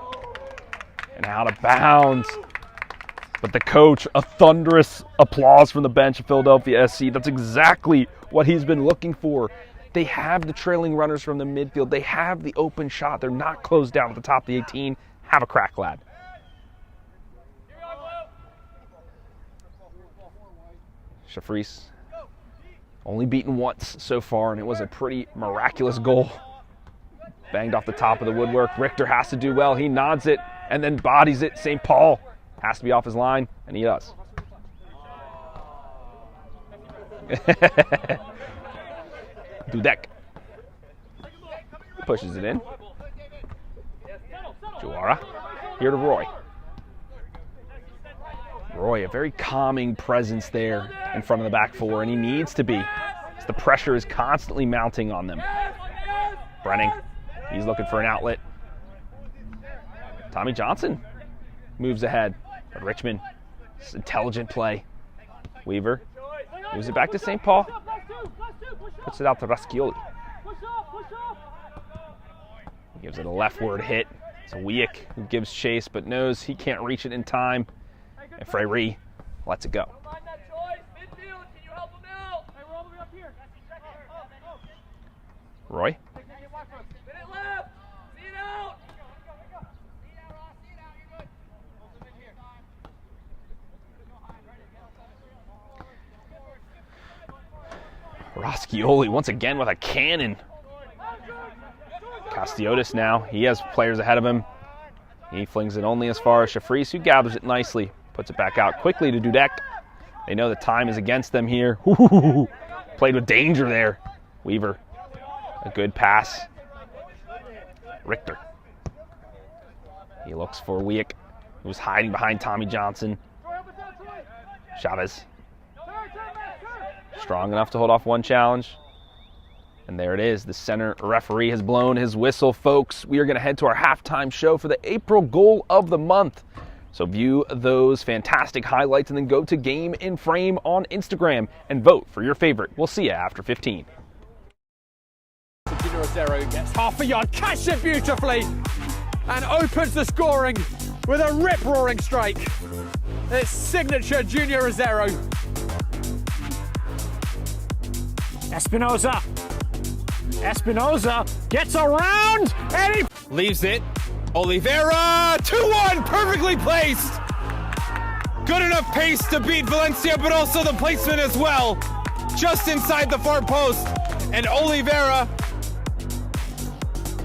And out of bounds. But the coach, a thunderous applause from the bench of Philadelphia SC. That's exactly what he's been looking for. They have the trailing runners from the midfield. They have the open shot. They're not closed down at the top of the 18. Have a crack, lad. Jeffries only beaten once so far, and it was a pretty miraculous goal. Banged off the top of the woodwork. Richter has to do well. He nods it and then bodies it. St. Paul has to be off his line, and he does. Dudek pushes it in. Jawara here to Roy. Roy, a very calming presence there in front of the back four, and he needs to be, as the pressure is constantly mounting on them. Brenning, he's looking for an outlet. Tommy Johnson moves ahead, but Richmond, intelligent play. Weaver moves it back to St. Paul, puts it out to Rascioli. He gives it a leftward hit. It's Weik who gives chase, but knows he can't reach it in time. And Freyre lets it go. Roy. Roscioli once again with a cannon. Castiotis now, he has players ahead of him. He flings it only as far as Shafris, who gathers it nicely, puts it back out quickly to Dudek. They know the time is against them here. Played with danger there. Weaver, a good pass. Richter. He looks for Wieck, who's hiding behind Tommy Johnson. Chavez. Strong enough to hold off one challenge. And there it is. The center referee has blown his whistle, folks. We are going to head to our halftime show for the April goal of the month. So view those fantastic highlights and then go to Game in Frame on Instagram and vote for your favorite. We'll see you after 15. Junior Rosero gets half a yard, catches it beautifully, and opens the scoring with a rip-roaring strike. It's signature Junior Rosero. Espinoza gets around and he Leaves it. Oliveira, 2-1, perfectly placed. Good enough pace to beat Valencia, but also the placement as well. Just inside the far post. And Oliveira.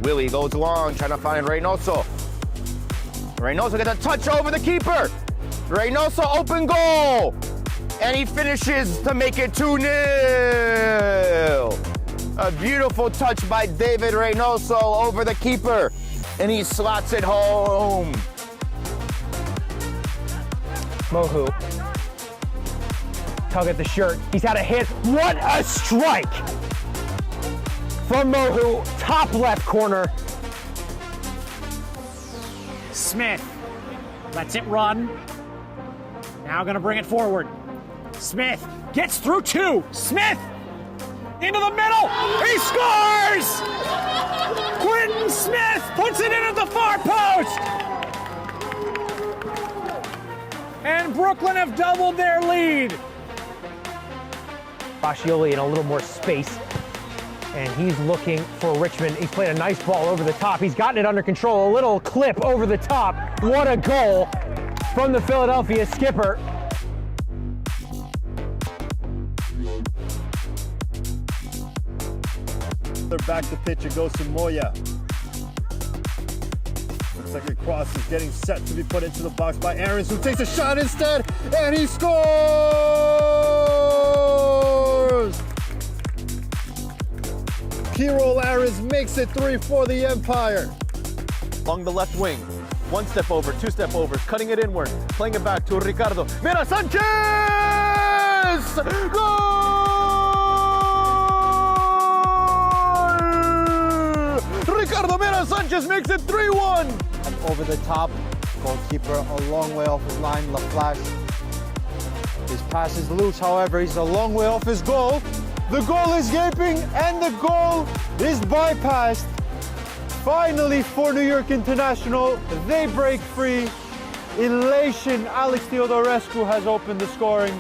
Willie goes long, trying to find Reynoso. Reynoso gets a touch over the keeper. Reynoso, open goal. And he finishes to make it 2-0. A beautiful touch by David Reynoso over the keeper. And he slots it home. Mohu. Tug at the shirt. He's had a hit. What a strike from Mohu. Top left corner. Smith lets it run. Now gonna bring it forward. Smith gets through two. Smith into the middle. He scores! Quentin Smith puts it in at the far post. And Brooklyn have doubled their lead. Bascioli in a little more space. And he's looking for Richmond. He's played a nice ball over the top. He's gotten it under control. A little clip over the top. What a goal from the Philadelphia skipper. Back to pitch, it goes to Moya. Looks like a cross is getting set to be put into the box by Aarons, who takes a shot instead, and he scores! Kirol Aarons makes it 3 for the Empire. Along the left wing, one step over, two step over, cutting it inward, playing it back to Ricardo. Mira Sanchez! Goal! Ricardo Mira Sanchez makes it 3-1. And over the top, goalkeeper a long way off his line, LaFlash. His pass is loose, however, he's a long way off his goal. The goal is gaping and the goal is bypassed. Finally for New York International, they break free. Elation, Alex Theodorescu has opened the scoring.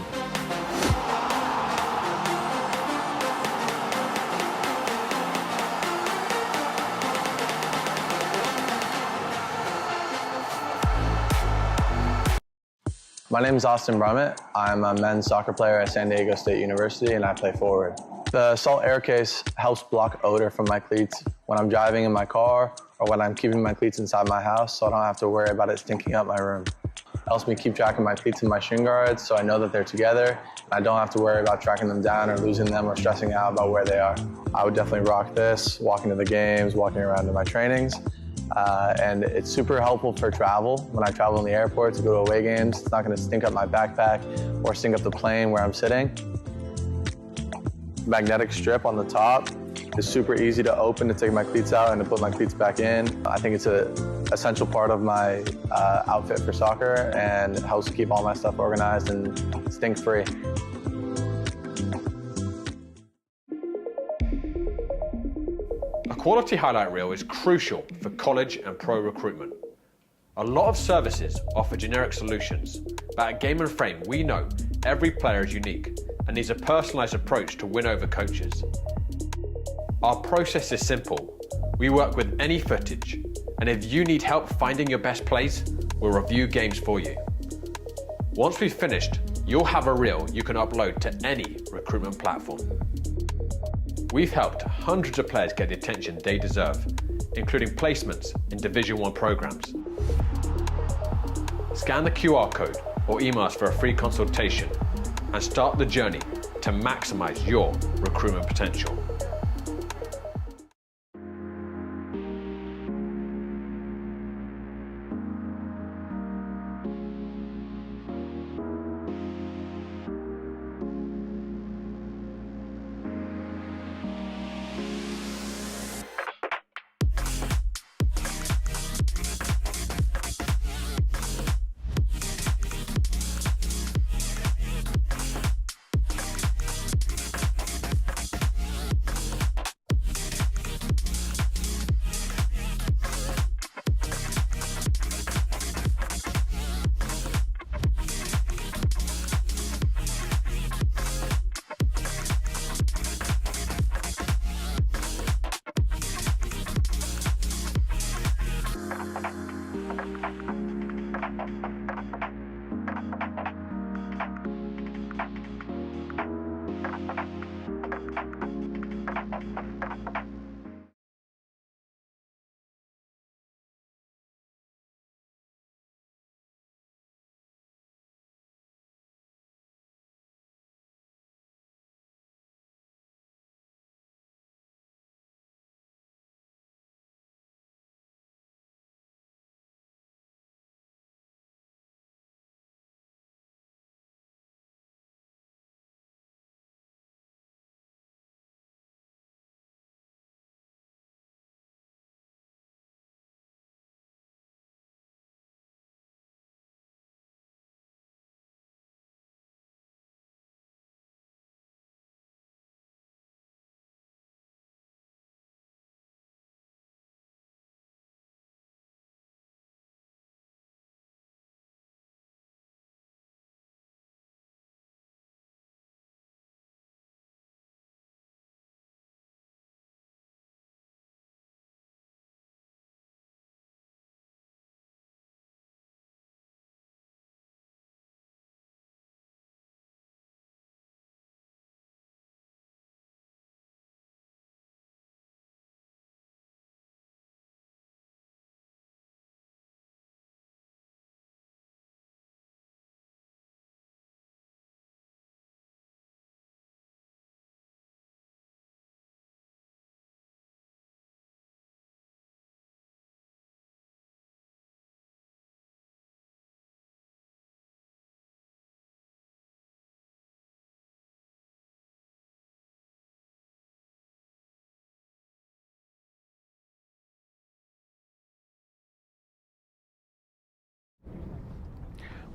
My name is Austin Brummett. I'm a men's soccer player at San Diego State University and I play forward. The Salt Air Case helps block odor from my cleats when I'm driving in my car or when I'm keeping my cleats inside my house so I don't have to worry about it stinking up my room. It helps me keep track of my cleats and my shin guards so I know that they're together and I don't have to worry about tracking them down or losing them or stressing out about where they are. I would definitely rock this, walking to the games, walking around to my trainings. And it's super helpful for travel. When I travel in the airport to go to away games, it's not going to stink up my backpack or stink up the plane where I'm sitting. Magnetic strip on the top is super easy to open to take my cleats out and to put my cleats back in. I think it's an essential part of my outfit for soccer and it helps keep all my stuff organized and stink-free. A quality highlight reel is crucial for college and pro recruitment. A lot of services offer generic solutions, but at Game & Frame we know every player is unique and needs a personalised approach to win over coaches. Our process is simple. We work with any footage, and if you need help finding your best plays, we'll review games for you. Once we've finished, you'll have a reel you can upload to any recruitment platform. We've helped hundreds of players get the attention they deserve, including placements in Division 1 programs. Scan the QR code or email us for a free consultation and start the journey to maximize your recruitment potential.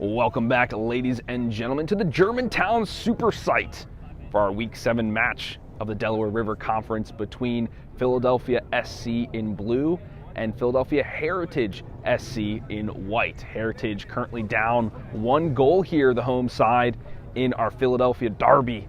Welcome back, ladies and gentlemen, to the Germantown Super Site for our Week 7 match of the Delaware River Conference between Philadelphia SC in blue and Philadelphia Heritage SC in white. Heritage currently down 1 goal here, the home side, in our Philadelphia derby.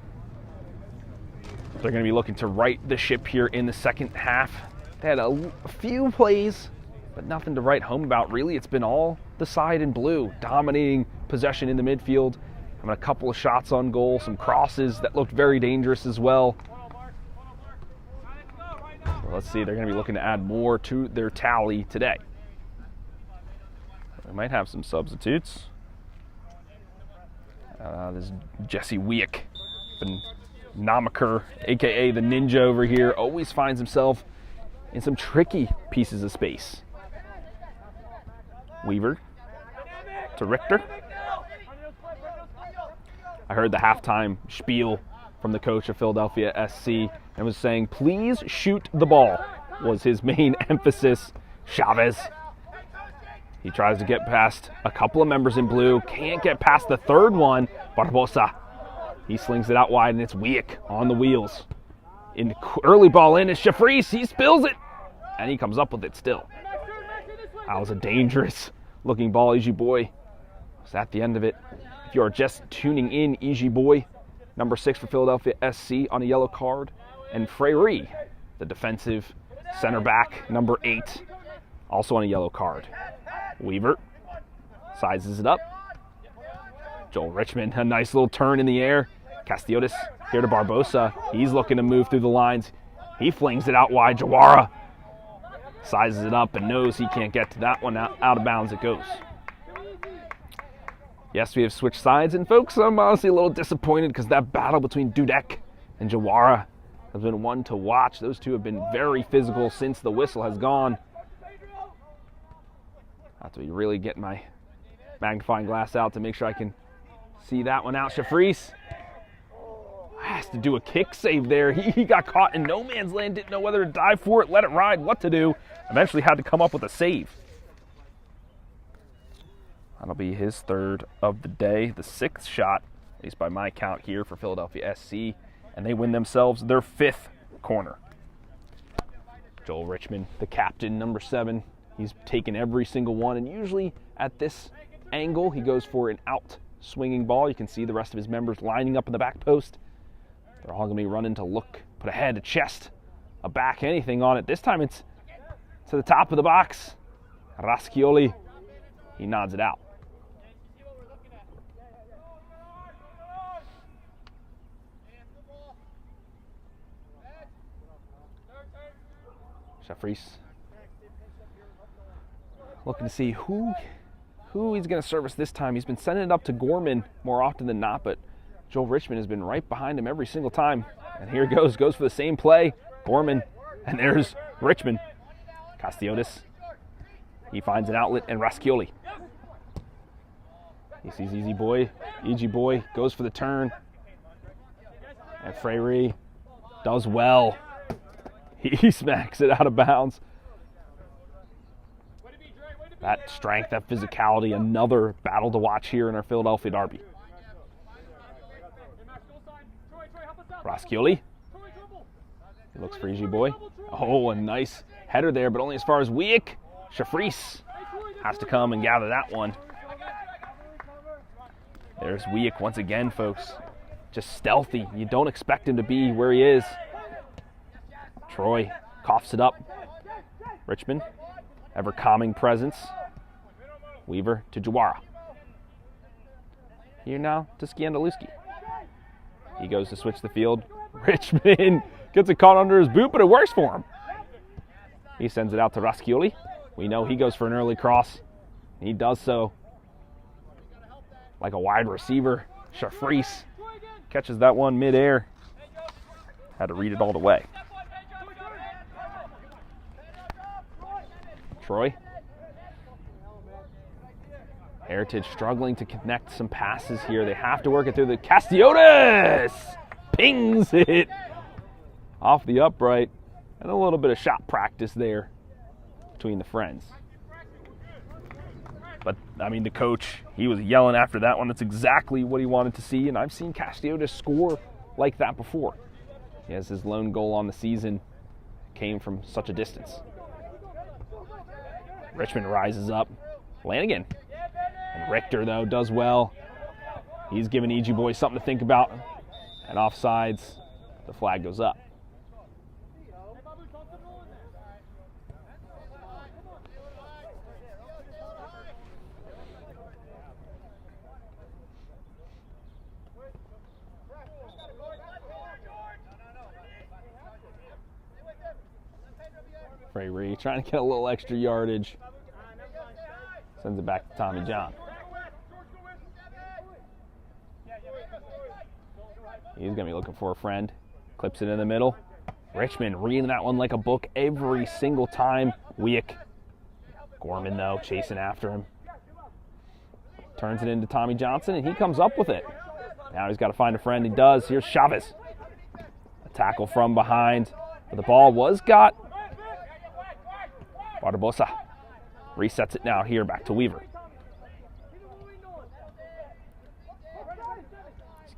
They're going to be looking to right the ship here in the second half. They had a few plays, but nothing to write home about, really. It's been all the side in blue, dominating possession in the midfield. Having a couple of shots on goal, some crosses that looked very dangerous as well. So let's see, they're going to be looking to add more to their tally today. They might have some substitutes. This Jesse Wieck, Namaker, aka the Ninja over here, always finds himself in some tricky pieces of space. Weaver to Richter. I heard the halftime spiel from the coach of Philadelphia SC and was saying, please shoot the ball, was his main emphasis. Chavez. He tries to get past a couple of members in blue, can't get past the third one. Barbosa. He slings it out wide, and it's Wieck on the wheels. In early ball in is Shafris. He spills it, and he comes up with it still. That was a dangerous looking ball. Easy Boy was at the end of it. If you are just tuning in, Easy Boy, number 6 for Philadelphia SC, on a yellow card. And Freyre, the defensive center back, number 8, also on a yellow card. Weaver sizes it up. Joel Richmond, a nice little turn in the air. Castiotis here to Barbosa. He's looking to move through the lines. He flings it out wide. Jawara sizes it up and knows he can't get to that one. Out of bounds it goes. Yes, we have switched sides, and folks, I'm honestly a little disappointed because that battle between Dudek and Jawara has been one to watch. Those two have been very physical since the whistle has gone. I have to be really getting my magnifying glass out to make sure I can see that one out. Shafris has to do a kick save there. He got caught in no man's land, didn't know whether to dive for it, let it ride, what to do. Eventually had to come up with a save. That'll be his third of the day, the 6th shot, at least by my count here for Philadelphia SC, and they win themselves their 5th corner. Joel Richmond, the captain, number 7, he's taken every single one, and usually at this angle, he goes for an out swinging ball. You can see the rest of his members lining up in the back post. They're all going to be running to look, put a head, a chest, a back, anything on it. This time it's to the top of the box. Raschioli, he nods it out. Shafris looking to see who he's going to service this time. He's been sending it up to Gorman more often than not, but Joel Richmond has been right behind him every single time. And here he goes for the same play. Gorman, and there's Richmond. Castiotis, he finds an outlet, and Raschioli. He sees Easy Boy, goes for the turn. And Freyre does well. He smacks it out of bounds. That strength, that physicality, another battle to watch here in our Philadelphia derby. Raschioli. He looks for Easy Boy. Oh, a nice header there, but only as far as Wieck. Shafris has to come and gather that one. There's Wieck once again, folks. Just stealthy. You don't expect him to be where he is. Troy coughs it up. Richmond, ever calming presence. Weaver to Jawara. Here now to Skandaluski. He goes to switch the field. Richmond gets it caught under his boot, but it works for him. He sends it out to Raschioli. We know he goes for an early cross. He does so like a wide receiver. Shafris catches that one midair. Had to read it all the way. Troy. Heritage struggling to connect some passes here. They have to work it through the Castiotis! Pings it off the upright. And a little bit of shot practice there between the friends. But, I mean, the coach, he was yelling after that one. That's exactly what he wanted to see. And I've seen Castiotis score like that before. He has his lone goal on the season. Came from such a distance. Richmond rises up. Lanigan. And Richter, though, does well. He's giving EG Boy something to think about. And offsides, the flag goes up. Freyre trying to get a little extra yardage. Sends it back to Tommy John. He's going to be looking for a friend. Clips it in the middle. Richmond reading that one like a book every single time. Wieck. Gorman, though, chasing after him. Turns it into Tommy Johnson, and he comes up with it. Now he's got to find a friend. He does. Here's Chavez. A tackle from behind. But the ball was got. Barbosa resets it now here back to Weaver.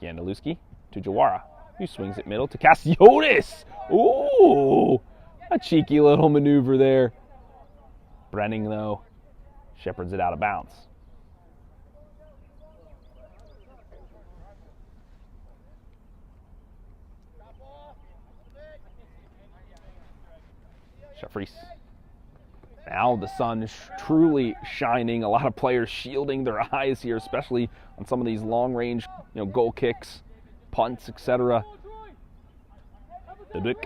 Skandaluski to Jawara, who swings it middle to Castiotis. Ooh, a cheeky little maneuver there. Brenning, though, shepherds it out of bounds. Shafris. Now the sun is truly shining. A lot of players shielding their eyes here, especially on some of these long-range, goal kicks, punts, etc. Dudek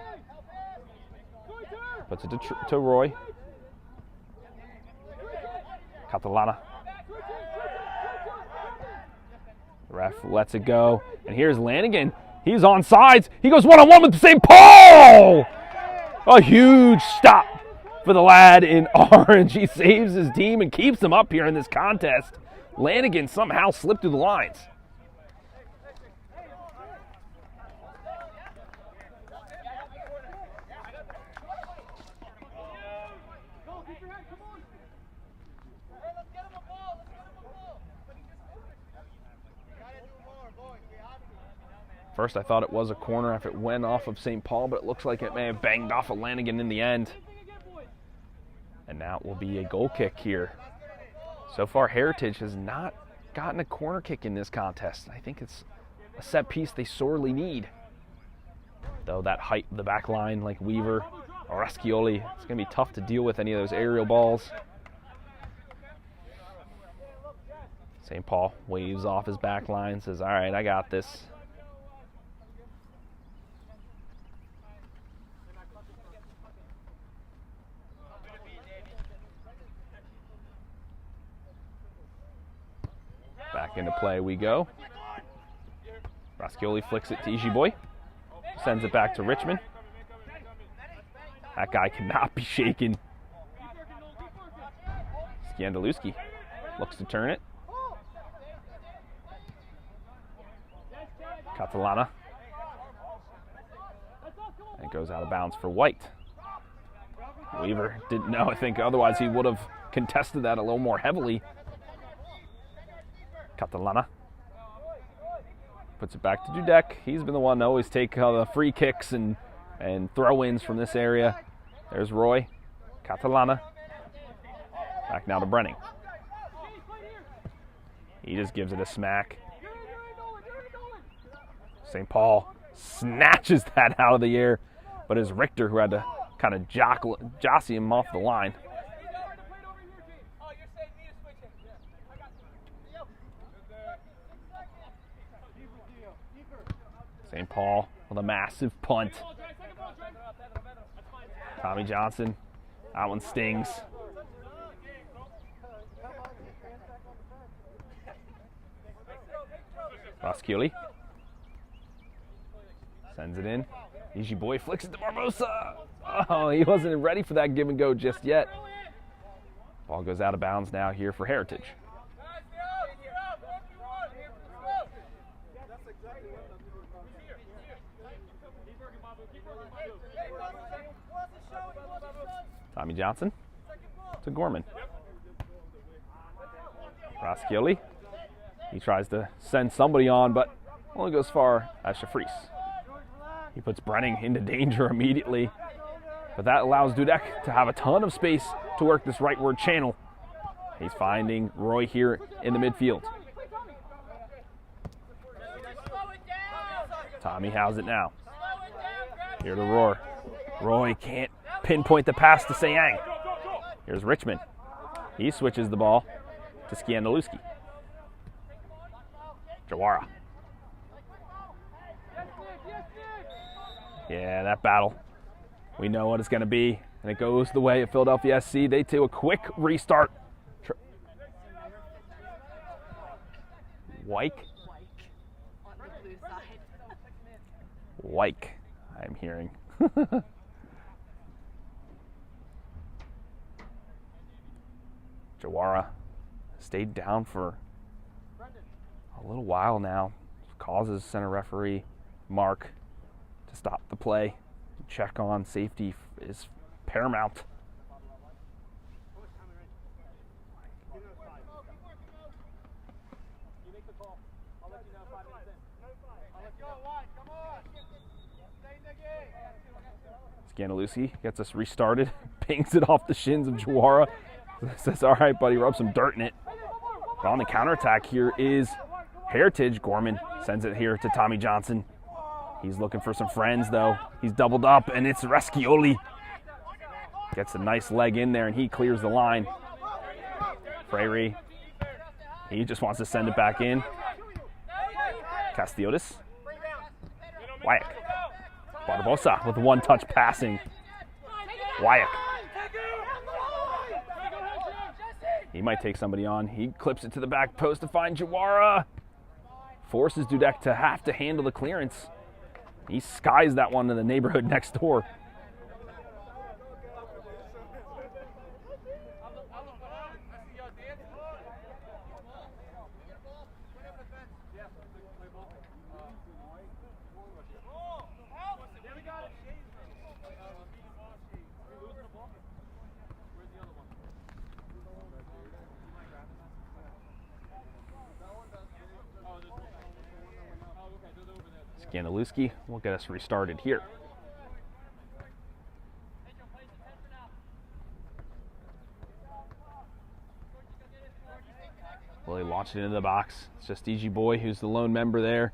Puts it to Roy. Catalana. The ref lets it go. And here's Lanigan. He's on sides. He goes one-on-one with St. Paul. A huge stop for the lad in orange. He saves his team and keeps them up here in this contest. Lanigan somehow slipped through the lines. First, I thought it was a corner if it went off of St. Paul, but it looks like it may have banged off of Lanigan in the end. And now it will be a goal kick here. So far, Heritage has not gotten a corner kick in this contest. I think it's a set piece they sorely need. Though that height of the back line, like Weaver or Raschioli, it's going to be tough to deal with any of those aerial balls. St. Paul waves off his back line, says, all right, I got this. Back into play we go. Raschioli flicks it to Ijiboy. Sends it back to Richmond. That guy cannot be shaken. Skandaluski looks to turn it. Catalana. And it goes out of bounds for White. Weaver didn't know, I think, otherwise he would have contested that a little more heavily. Catalana puts it back to Dudek. He's been the one to always take the free kicks and throw-ins from this area. There's Roy. Catalana. Back now to Brenning. He just gives it a smack. St. Paul snatches that out of the air, but it's Richter who had to kind of jossie him off the line. St. Paul with a massive punt. Tommy Johnson, that one stings. Raschioli sends it in. Ijiboy flicks it to Barbosa. Oh, he wasn't ready for that give and go just yet. Ball goes out of bounds now here for Heritage. Tommy Johnson to Gorman. Raschioli. He tries to send somebody on, but only goes far as Shafris. He puts Brenning into danger immediately, but that allows Dudek to have a ton of space to work this rightward channel. He's finding Roy here in the midfield. Tommy has it now. Here to Roar. Roy can't pinpoint the pass to Sayang. Here's Richmond. He switches the ball to Skandaluski. Jawara. Yeah, that battle. We know what it's going to be, and it goes the way of Philadelphia SC. They do a quick restart. Wyke. Wyke, I'm hearing. Jawara stayed down for a little while now. Causes center referee Mark to stop the play. Check on safety is paramount. Skandalusi gets us restarted, pings it off the shins of Jawara. Says, all right, buddy, rub some dirt in it. But on the counterattack here is Heritage. Gorman sends it here to Tommy Johnson. He's looking for some friends, though. He's doubled up, and it's Raschioli. Gets a nice leg in there, and he clears the line. Freyre, he just wants to send it back in. Castiotis. Wyack. Barbosa with one-touch passing. Wyack. He might take somebody on. He clips it to the back post to find Jawara. Forces Dudek to have to handle the clearance. He skies that one in the neighborhood next door. Skandaluski will get us restarted here. Well, he launched it into the box. It's just EG Boy who's the lone member there.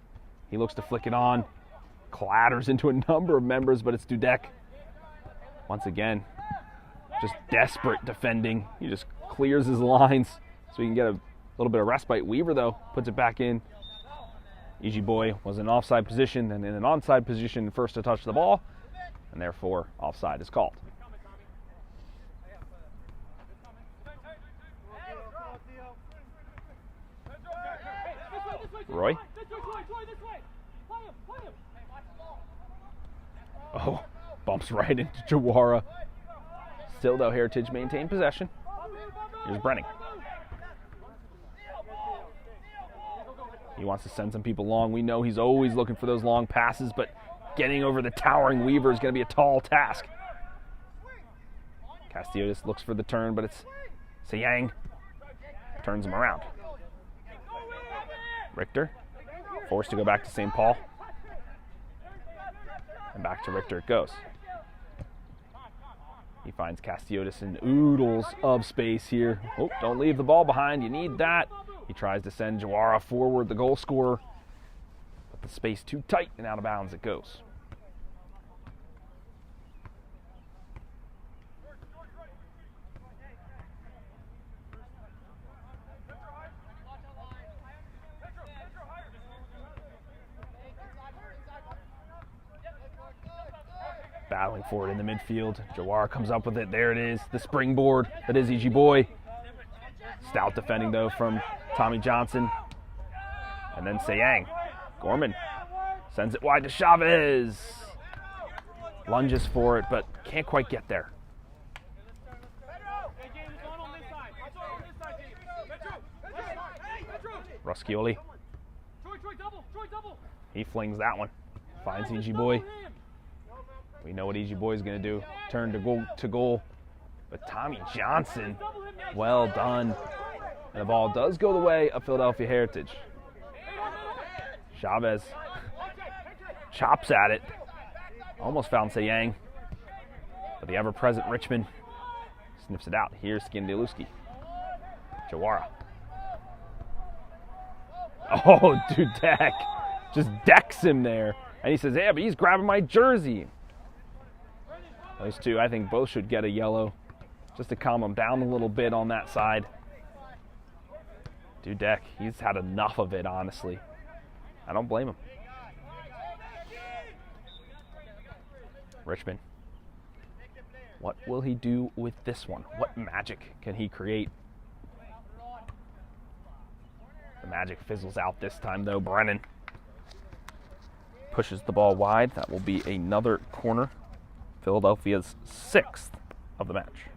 He looks to flick it on. Clatters into a number of members, but it's Dudek. Once again, just desperate defending. He just clears his lines so he can get a little bit of respite. Weaver, though, puts it back in. EG Boy was in offside position, then in an onside position, first to touch the ball, and therefore offside is called. Roy. Oh, bumps right into Jawara. Still, though, Heritage maintained possession. Here's Brenning. He wants to send some people long. We know he's always looking for those long passes, but getting over the towering Weaver is going to be a tall task. Castiotis looks for the turn, but it's Sayang. Turns him around. Richter, forced to go back to St. Paul. And back to Richter it goes. He finds Castiotis in oodles of space here. Oh, don't leave the ball behind. You need that. He tries to send Jawara forward, the goal scorer. But the space too tight, and out of bounds it goes. Battling for it in the midfield. Jawara comes up with it. There it is, the springboard that is EG Boy. Stout defending, though, from Tommy Johnson. And then Sayang. Gorman sends it wide to Chavez. Lunges for it, but can't quite get there. Ruscioli. He flings that one. Finds EG Boy. We know what EG Boy is going to do. Turn to goal. But Tommy Johnson, well done. And the ball does go the way of Philadelphia Heritage. Chavez chops at it. Almost found Sayang. But the ever-present Richmond sniffs it out. Here's Skandaluski. Jawara. Oh, Dudek just decks him there. And he says, yeah, but he's grabbing my jersey. Those two, I think, both should get a yellow just to calm him down a little bit on that side. Dudek, he's had enough of it, honestly. I don't blame him. Richmond. What will he do with this one? What magic can he create? The magic fizzles out this time, though. Brennan pushes the ball wide. That will be another corner. Philadelphia's 6th of the match.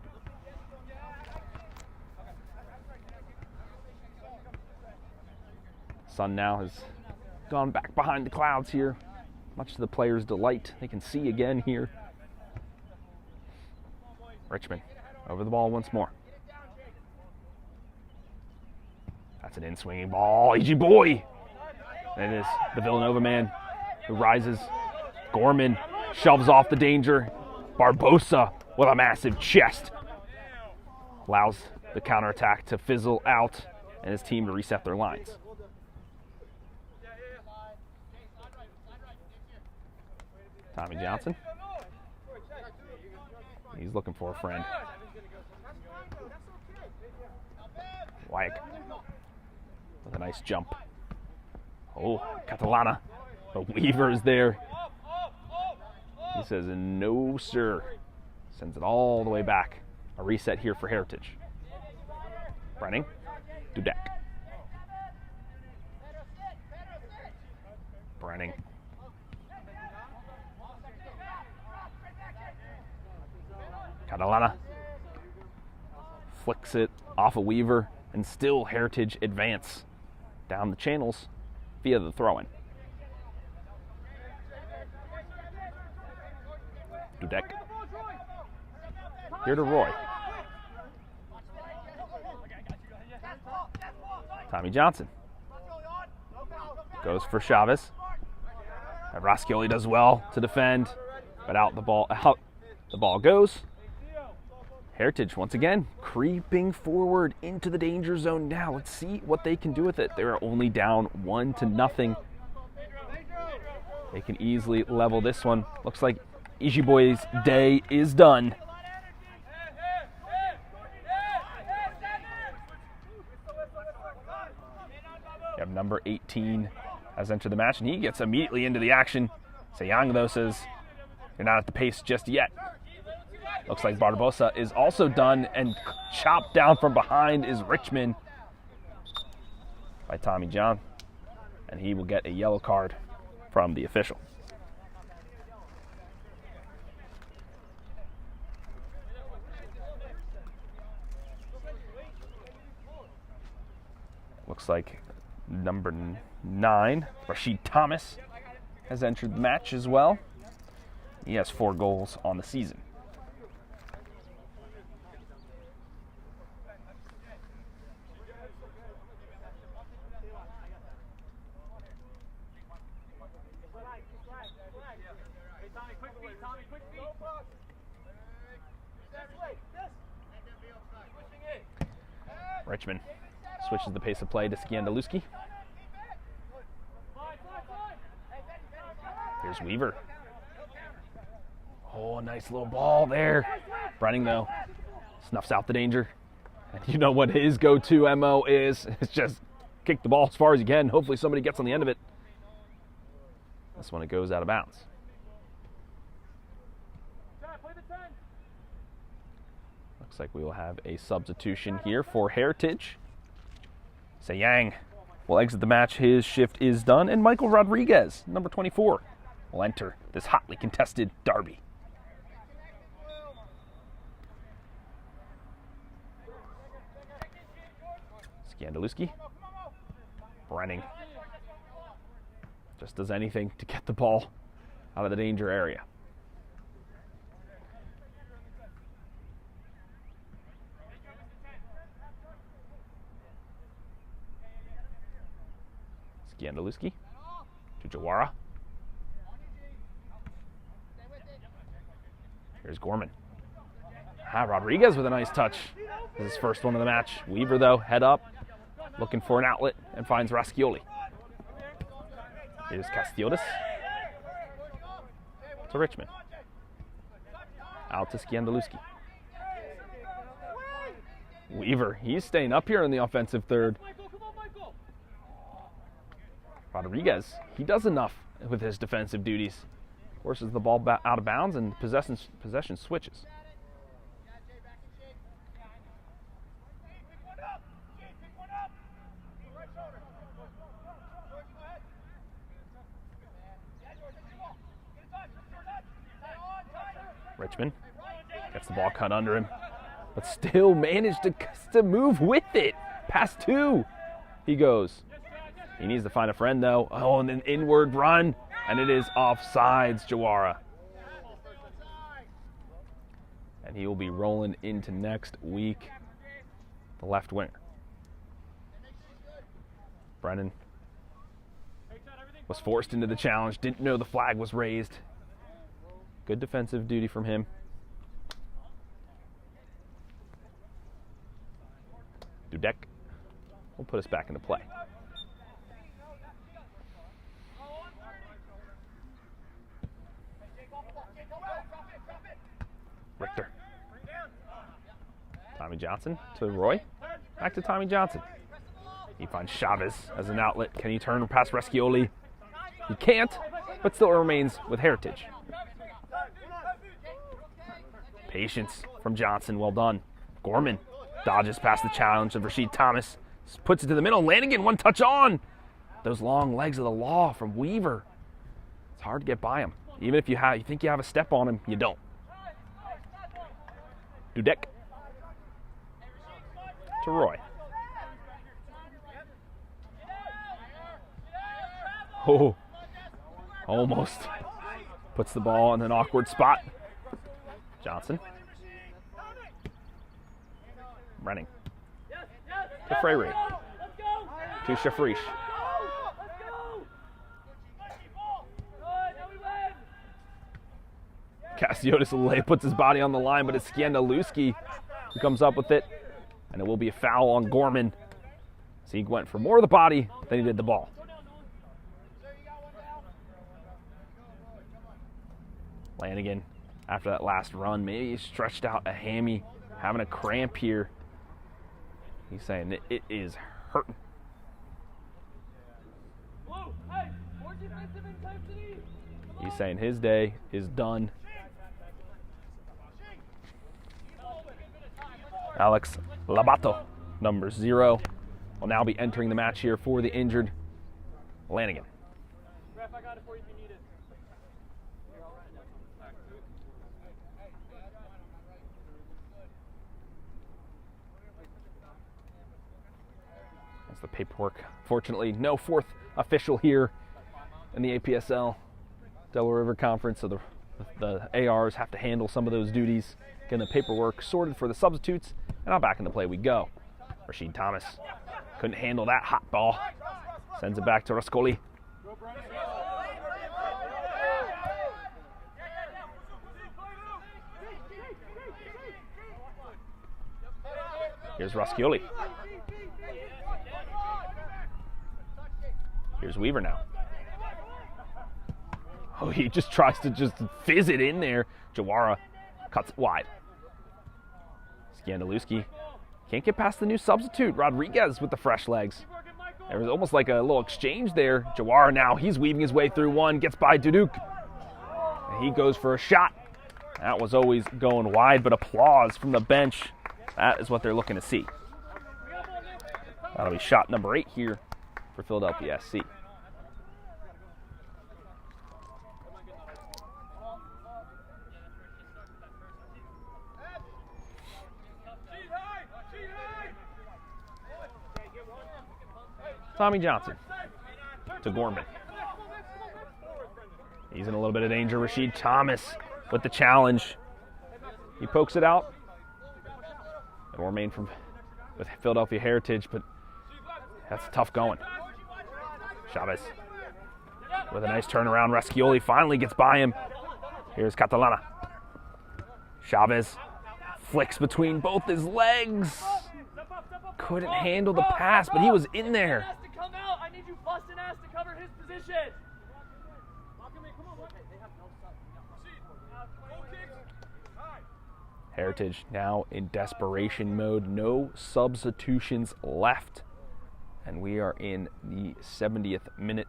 Sun now has gone back behind the clouds here, much to the players' delight. They can see again here. Richmond over the ball once more. That's an in-swinging ball. EG Boy! And it is the Villanova man who rises. Gorman shoves off the danger. Barbosa with a massive chest allows the counterattack to fizzle out and his team to reset their lines. Tommy Johnson. He's looking for a friend. Wyack with a nice jump. Oh, Catalana. But Weaver is there. He says, no, sir. Sends it all the way back. A reset here for Heritage. Brenning. Dudek. Brenning. Catalana. Flicks it off a Weaver, and still Heritage advance down the channels via the throw-in. Dudek. Here to Roy. Tommy Johnson. Goes for Chavez. And Raschioli does well to defend, but out the ball goes. Heritage once again creeping forward into the danger zone now. Let's see what they can do with it. They're only down 1-0. They can easily level this one. Looks like Ishiboy's day is done. You have number 18 has entered the match, and he gets immediately into the action. Sayang, though, says, you're not at the pace just yet. Looks like Barbosa is also done, and chopped down from behind is Richmond by Tommy John, and he will get a yellow card from the official. Looks like number 9, Rashid Thomas, has entered the match as well. He has 4 goals on the season. Richmond switches the pace of play to Skandaluski. Here's Weaver. Oh, a nice little ball there. Brenning, though, snuffs out the danger. And you know what his go-to MO is? It's just kick the ball as far as you can. Hopefully somebody gets on the end of it. This one, it goes out of bounds. Looks like we will have a substitution here for Heritage. Sayang will exit the match. His shift is done. And Michael Rodriguez, number 24, will enter this hotly contested derby. Skandaluski. Brenning just does anything to get the ball out of the danger area. Skandaluski to Jawara. Here's Gorman. Rodriguez with a nice touch. This is his first one of the match. Weaver, though, head up, looking for an outlet, and finds Raschioli. Here's Castiotis to Richmond. Out to Skandaluski. Weaver, he's staying up here in the offensive third. Rodriguez, he does enough with his defensive duties. Forces the ball out of bounds, and possession switches. Richmond gets the ball cut under him, but still managed to move with it. Past 2 he goes. He needs to find a friend, though. Oh, and an inward run, and it is offsides, Jawara. And he will be rolling into next week, the left winger. Brennan was forced into the challenge, didn't know the flag was raised. Good defensive duty from him. Dudek will put us back into play. Richter. Tommy Johnson to Roy. Back to Tommy Johnson. He finds Chavez as an outlet. Can he turn past Raschioli? He can't, but still remains with Heritage. Patience from Johnson, well done. Gorman dodges past the challenge of Rasheed Thomas. Puts it to the middle. Lanigan, one touch on. Those long legs of the law from Weaver. It's hard to get by him. Even if you think you have a step on him, you don't. Dudek to Roy. Oh, almost puts the ball in an awkward spot. Johnson. Running. To Freyre. To Shafrish. Cassiodis puts his body on the line, but it's Skandaluski who comes up with it. And it will be a foul on Gorman. So he went for more of the body than he did the ball. Lanigan, after that last run, maybe he stretched out a hammy, having a cramp here. He's saying it is hurting. He's saying his day is done. Alex Labato, number 0, will now be entering the match here for the injured Lanigan. Ref, I got it for you if you need it. That's the paperwork. Fortunately, no fourth official here in the APSL Delaware River Conference, so the ARs have to handle some of those duties, getting the paperwork sorted for the substitutes, and now back into play we go. Rasheed Thomas couldn't handle that hot ball. Sends it back to Rascoli. Here's Rascoli. Here's Weaver now. Oh, he just tries to just fizz it in there. Jawara cuts it wide. Skandaluski can't get past the new substitute, Rodriguez, with the fresh legs. There was almost like a little exchange there. Jawara now, he's weaving his way through one, gets by Duduk. And he goes for a shot. That was always going wide, but applause from the bench. That is what they're looking to see. That'll be shot number 8 here for Philadelphia SC. Tommy Johnson to Gorman. He's in a little bit of danger. Rasheed Thomas with the challenge. He pokes it out. It'll remain with Philadelphia heritage, but that's tough going. Chavez with a nice turnaround. Rascioli finally gets by him. Here's Catalana. Chavez flicks between both his legs. Couldn't handle the pass, but he was in there. I need you busting ass to cover his position. Heritage now in desperation mode. No substitutions left. And we are in the 70th minute.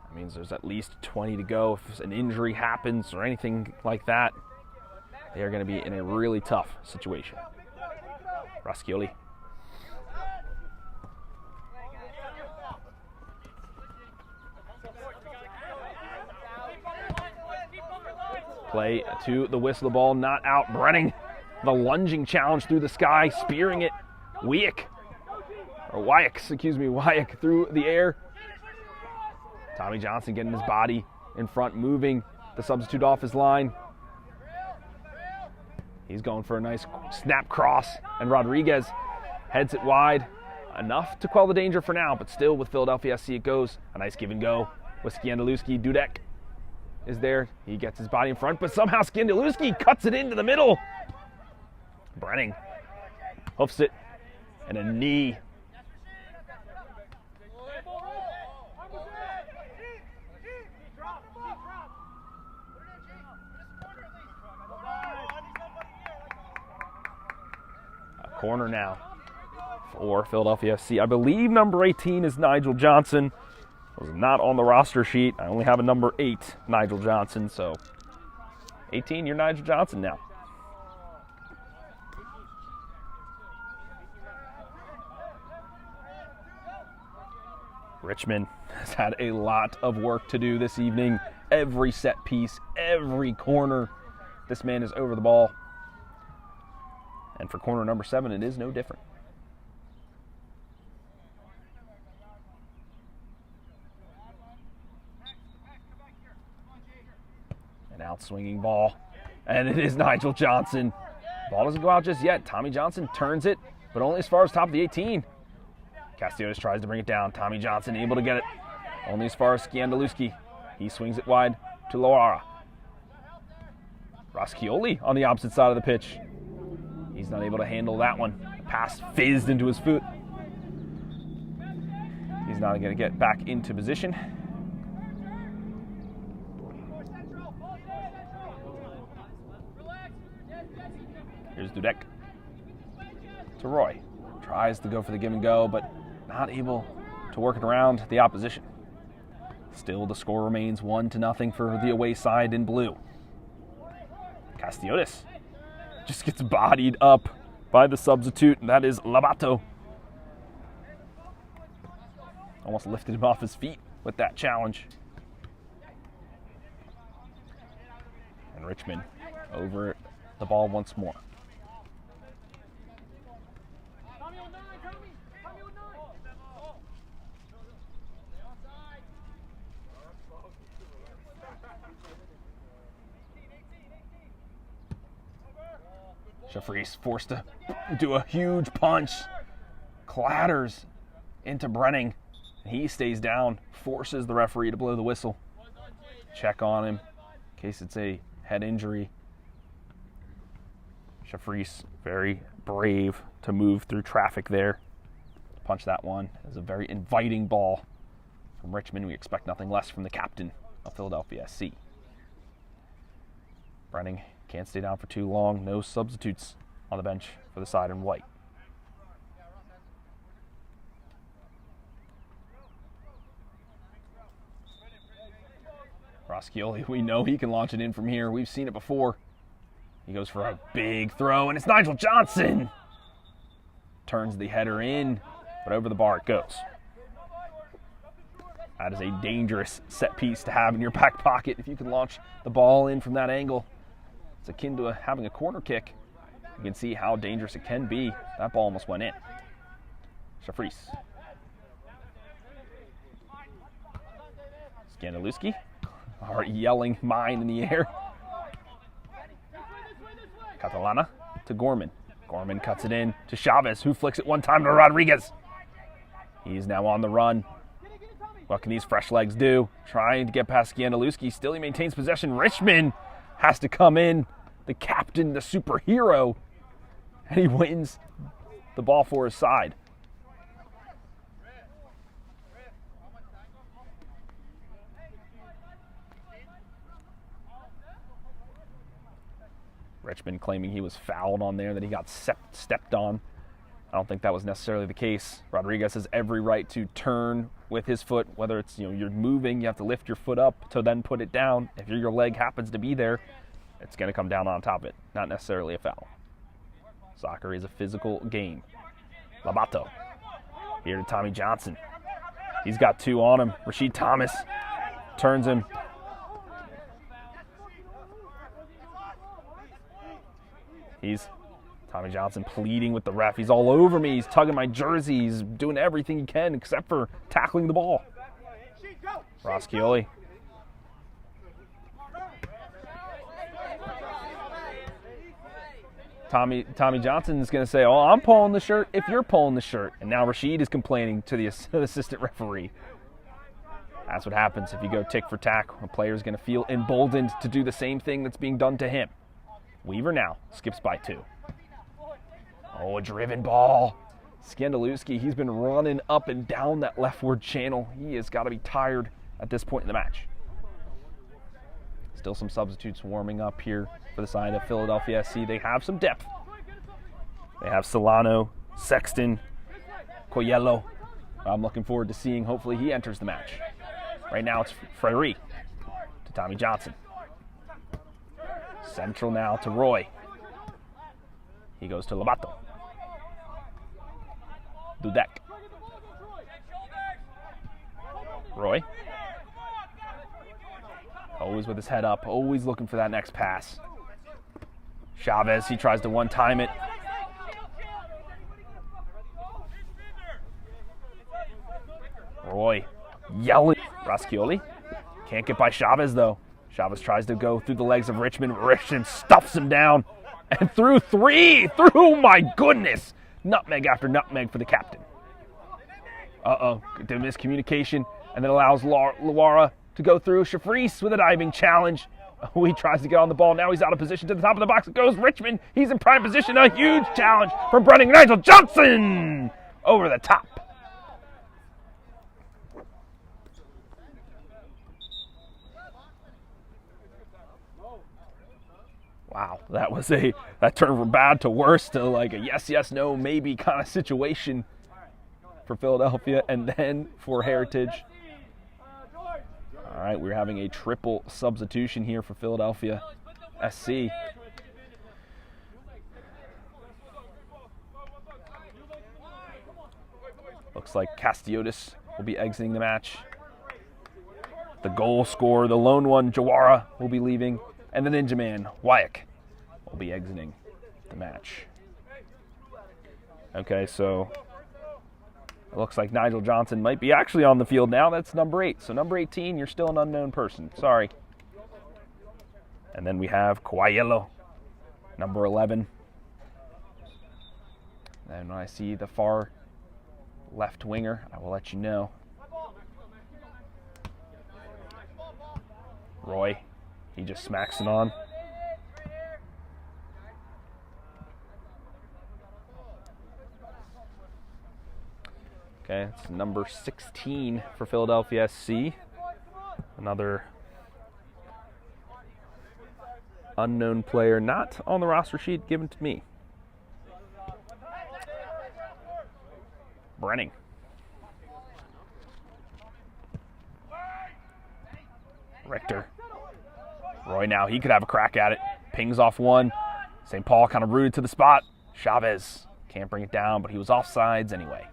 That means there's at least 20 to go. If an injury happens or anything like that, they are going to be in a really tough situation. Rascioli. Play to the whistle, the ball not out. Brenning, the lunging challenge through the sky, spearing it. Wyack through the air. Tommy Johnson getting his body in front, moving the substitute off his line. He's going for a nice snap cross, and Rodriguez heads it wide. Enough to quell the danger for now, but still with Philadelphia SC it goes. A nice give and go with Skandaluski. Dudek is there. He gets his body in front, but somehow Skandaluski cuts it into the middle. Brenning hoofs it, and a knee. A corner now for Philadelphia FC. I believe number 18 is Nigel Johnson. It was not on the roster sheet. I only have a number 8, Nigel Johnson, so 18, you're Nigel Johnson now. Richmond has had a lot of work to do this evening. Every set piece, every corner, this man is over the ball. And for corner number 7, it is no different. An out-swinging ball, and it is Nigel Johnson. Ball doesn't go out just yet. Tommy Johnson turns it, but only as far as top of the 18. Castiotis tries to bring it down. Tommy Johnson able to get it. Only as far as Scandaluski. He swings it wide to Loara. Raschioli on the opposite side of the pitch. He's not able to handle that one. The pass fizzed into his foot. He's not going to get back into position. Here's Dudek to Roy. Tries to go for the give and go, but not able to work it around the opposition. Still, the score remains 1-0 for the away side in blue. Castiotis just gets bodied up by the substitute, and that is Labato. Almost lifted him off his feet with that challenge. And Richmond over the ball once more. Jeffries forced to do a huge punch, clatters into Brenning. He stays down, forces the referee to blow the whistle. Check on him in case it's a head injury. Jeffries very brave to move through traffic there. Punch that one. It was a very inviting ball from Richmond. We expect nothing less from the captain of Philadelphia SC. Brenning can't stay down for too long. No substitutes on the bench for the side in white. Raschioli, we know he can launch it in from here. We've seen it before. He goes for a big throw, and it's Nigel Johnson. Turns the header in, but over the bar it goes. That is a dangerous set piece to have in your back pocket. If you can launch the ball in from that angle, it's akin to having a corner kick. You can see how dangerous it can be. That ball almost went in. Jeffries. Scandaluski. Already yelling mine in the air. Catalana to Gorman. Gorman cuts it in to Chavez, who flicks it one time to Rodriguez. He's now on the run. What can these fresh legs do? Trying to get past Scandaluski. Still he maintains possession. Richmond has to come in. The captain, the superhero. And he wins the ball for his side. Richmond claiming he was fouled on there, that he got stepped on. I don't think that was necessarily the case. Rodriguez has every right to turn with his foot, whether it's, you're moving, you have to lift your foot up to then put it down. If your leg happens to be there, it's going to come down on top of it, not necessarily a foul. Soccer is a physical game. Labato here to Tommy Johnson. He's got two on him. Rashid Thomas turns him. He's Tommy Johnson pleading with the ref. He's all over me. He's tugging my jersey. He's doing everything he can except for tackling the ball. Raschioli. Tommy Johnson's going to say, oh, I'm pulling the shirt if you're pulling the shirt. And now Rashid is complaining to the assistant referee. That's what happens if you go tick for tack. A player's going to feel emboldened to do the same thing that's being done to him. Weaver now skips by 2. Oh, a driven ball. Scandaluski, he's been running up and down that leftward channel. He has got to be tired at this point in the match. Still some substitutes warming up here for the side of Philadelphia SC. They have some depth. They have Solano, Sexton, Coelho. I'm looking forward to seeing, hopefully he enters the match. Right now it's Frederic to Tommy Johnson. Central now to Roy. He goes to Lobato. Dudek. Roy. Always with his head up, always looking for that next pass. Chavez, he tries to one-time it. Roy yelling. Raschioli can't get by Chavez, though. Chavez tries to go through the legs of Richmond. Richmond stuffs him down. And through three. Through, my goodness. Nutmeg after nutmeg for the captain. Uh-oh. The miscommunication. And then allows Luara to go through. Shafreese with a diving challenge. Oh, he tries to get on the ball. Now he's out of position. To the top of the box it goes. Richmond. He's in prime position. A huge challenge from Brennan. Nigel Johnson. Over the top. Wow, that turned from bad to worse to like a yes, yes, no, maybe kind of situation for Philadelphia and then for Heritage. All right, we're having a triple substitution here for Philadelphia SC. Looks like Castiotis will be exiting the match. The goal scorer, the lone one, Jawara, will be leaving. And the Ninja Man, Wyack, will be exiting the match. Okay, so it looks like Nigel Johnson might be actually on the field now. That's number 8. So number 18, you're still an unknown person. Sorry. And then we have Coelho, number 11. And when I see the far left winger, I will let you know. Roy. He just smacks it on. Okay, it's number 16 for Philadelphia SC. Another unknown player not on the roster sheet given to me. Brenning. Richter. Roy now, he could have a crack at it. Pings off one. St. Paul kind of rooted to the spot. Chavez can't bring it down, but he was offsides anyway.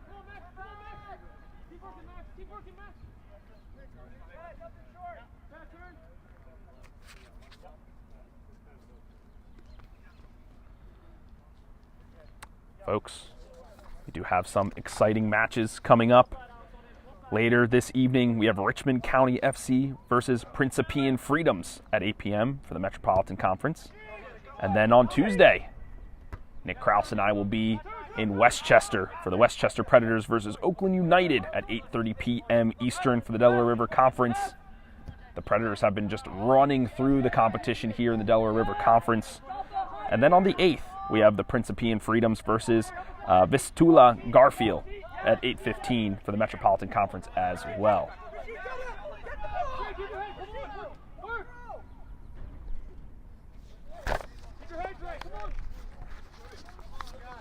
Folks, we do have some exciting matches coming up. Later this evening, we have Richmond County FC versus Principian Freedoms at 8 p.m. for the Metropolitan Conference. And then on Tuesday, Nick Krause and I will be in Westchester for the Westchester Predators versus Oakland United at 8:30 p.m. Eastern for the Delaware River Conference. The Predators have been just running through the competition here in the Delaware River Conference. And then on the 8th, we have the Principian Freedoms versus Vistula Garfield at 8:15 for the Metropolitan Conference as well.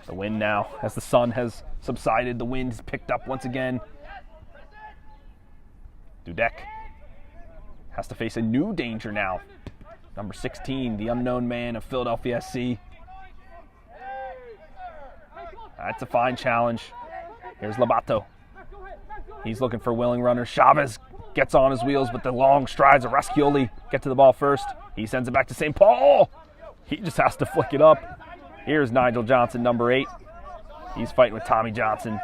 The wind now, as the sun has subsided, the wind has picked up once again. Dudek has to face a new danger now. Number 16, the unknown man of Philadelphia SC. That's a fine challenge. Here's Lobato. He's looking for willing runners. Chavez gets on his wheels, but the long strides of Raschioli get to the ball first. He sends it back to St. Paul. He just has to flick it up. Here's Nigel Johnson, number 8. He's fighting with Tommy Johnson.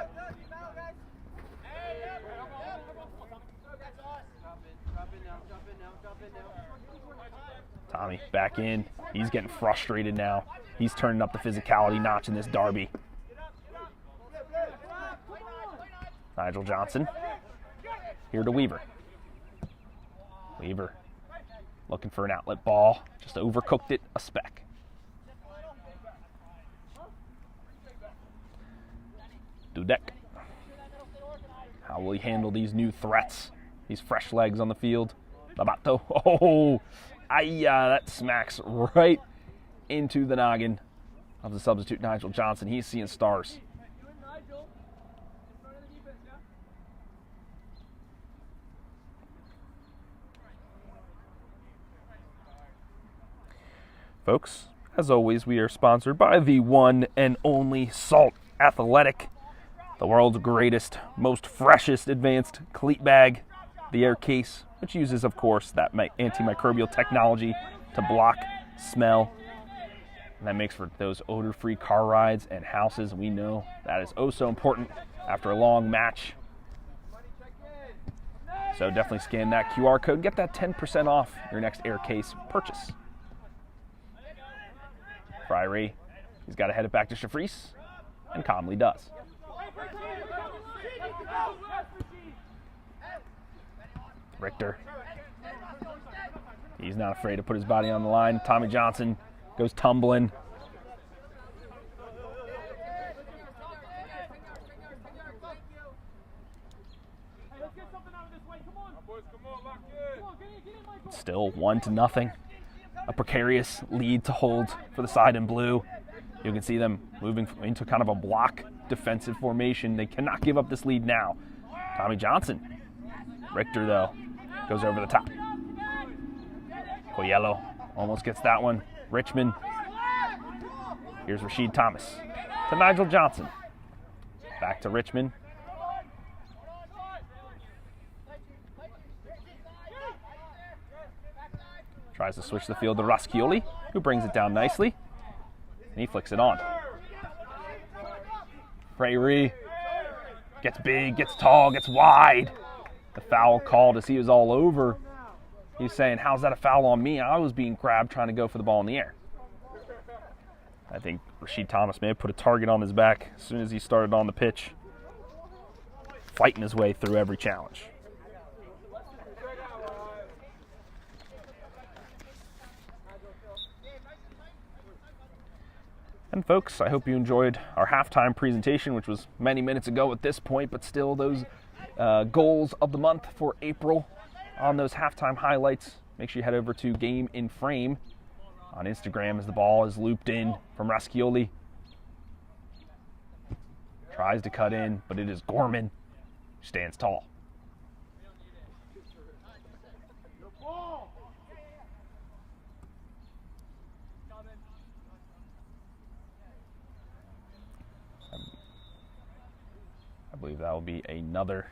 Tommy back in. He's getting frustrated now. He's turning up the physicality notch in this derby. Nigel Johnson. Here to Weaver. Weaver looking for an outlet ball. Just overcooked it a speck. Dudek. How will he handle these new threats? These fresh legs on the field. Lobato. Oh, that smacks right into the noggin of the substitute Nigel Johnson. He's seeing stars. Folks, as always, we are sponsored by the one and only Salt Athletic, the world's greatest, most freshest advanced cleat bag, the air case, which uses, of course, that antimicrobial technology to block smell. And that makes for those odor-free car rides and houses. We know that is oh so important after a long match. So definitely scan that QR code and get that 10% off your next air case purchase. Fryery, he's got to head it back to Shafreese, and calmly does. Richter, he's not afraid to put his body on the line. Tommy Johnson goes tumbling. Still 1-0. A precarious lead to hold for the side in blue. You can see them moving into kind of a block defensive formation. They cannot give up this lead now. Tommy Johnson. Richter, though, goes over the top. Coelho almost gets that one. Richmond. Here's Rasheed Thomas to Nigel Johnson. Back to Richmond. Tries to switch the field to Raschioli, who brings it down nicely. And he flicks it on. Freyre gets big, gets tall, gets wide. The foul called as he was all over. He's saying, how's that a foul on me? I was being grabbed trying to go for the ball in the air. I think Rasheed Thomas may have put a target on his back as soon as he started on the pitch, fighting his way through every challenge. And folks, I hope you enjoyed our halftime presentation, which was many minutes ago at this point, but still those goals of the month for April on those halftime highlights. Make sure you head over to Game in Frame on Instagram as the ball is looped in from Raschioli. Tries to cut in, but it is Gorman who stands tall. I believe that will be another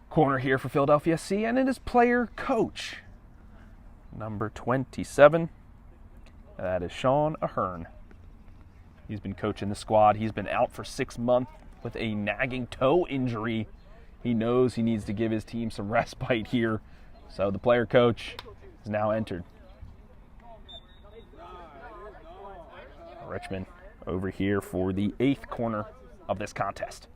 corner here for Philadelphia SC, and it is player coach, number 27. That is Sean Ahern. He's been coaching the squad. He's been out for 6 months with a nagging toe injury. He knows he needs to give his team some respite here. So the player coach is now entered. Richmond over here for the 8th corner of this contest.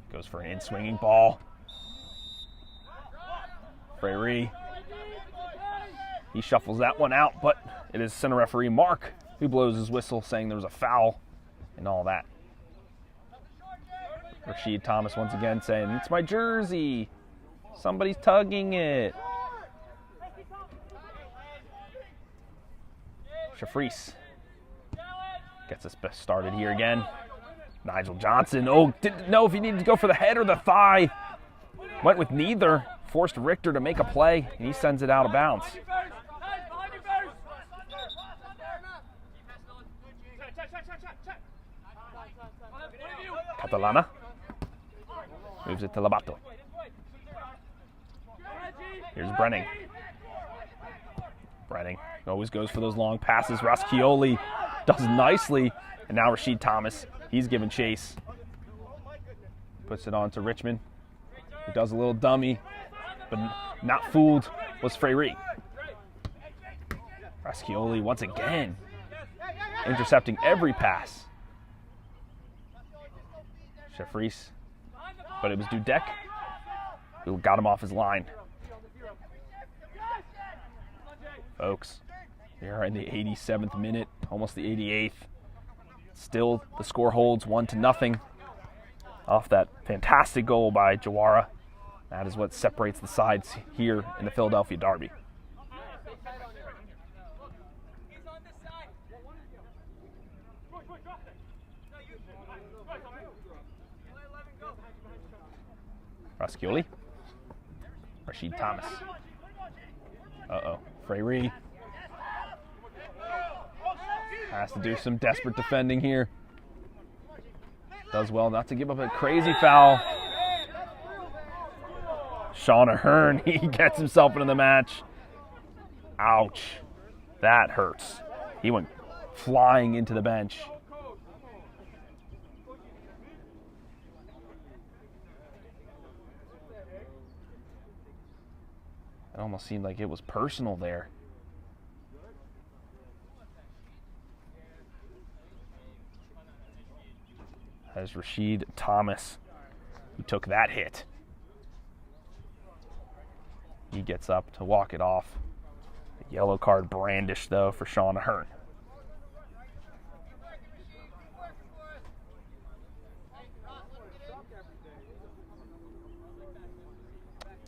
Goes for an in-swinging ball. Freyre. He shuffles that one out, but it is center referee Mark who blows his whistle saying there was a foul and all that. Rasheed Thomas once again saying, it's my jersey. Somebody's tugging it. Shafreese gets us started here again. Nigel Johnson, didn't know if he needed to go for the head or the thigh. Went with neither. Forced Richter to make a play, and he sends it out of bounds. Catalana moves it to Labato. Here's Brenning. Brenning always goes for those long passes. Raschioli does nicely, and now Rasheed Thomas, he's giving chase. Puts it on to Richmond, who does a little dummy, but not fooled was Freyre. Raschioli once again intercepting every pass. Shafreese, but it was Dudek who got him off his line. Folks, we are in the 87th minute, almost the 88th. Still, the score holds 1-0 off that fantastic goal by Jawara. That is what separates the sides here in the Philadelphia Derby. Raschioli. Rasheed Thomas. Uh-oh. Freyre has to do some desperate defending here. Does well not to give up a crazy foul. Sean Ahern, he gets himself into the match. Ouch. That hurts. He went flying into the bench. It almost seemed like it was personal there. As Rashid Thomas, who took that hit. He gets up to walk it off. A yellow card brandished, though, for Sean Ahern.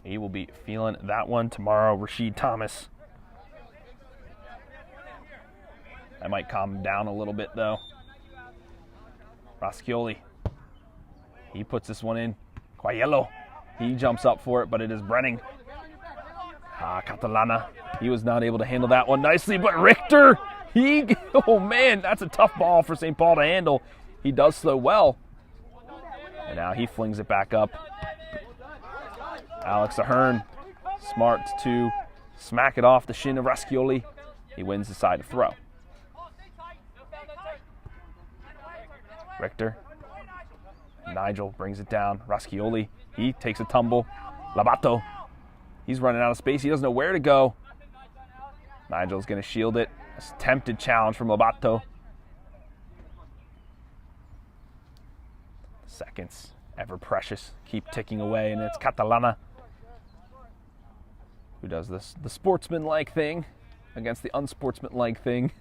He will be feeling that one tomorrow, Rashid Thomas. That might calm him down a little bit, though. Rascioli. He puts this one in. Coelho. He jumps up for it, but it is Brenning. Catalana. He was not able to handle that one nicely, but Richter, oh man, that's a tough ball for St. Paul to handle. He does so well. And now he flings it back up. Alex Ahern, smart to smack it off the shin of Rascioli. He wins the side to throw. Richter. Nigel brings it down. Rascioli, he takes a tumble. Labato, he's running out of space. He doesn't know where to go. Nigel's going to shield it. A attempted challenge from Labato. Seconds, ever precious, keep ticking away, and it's Catalana who does this, the sportsman-like thing against the unsportsman-like thing.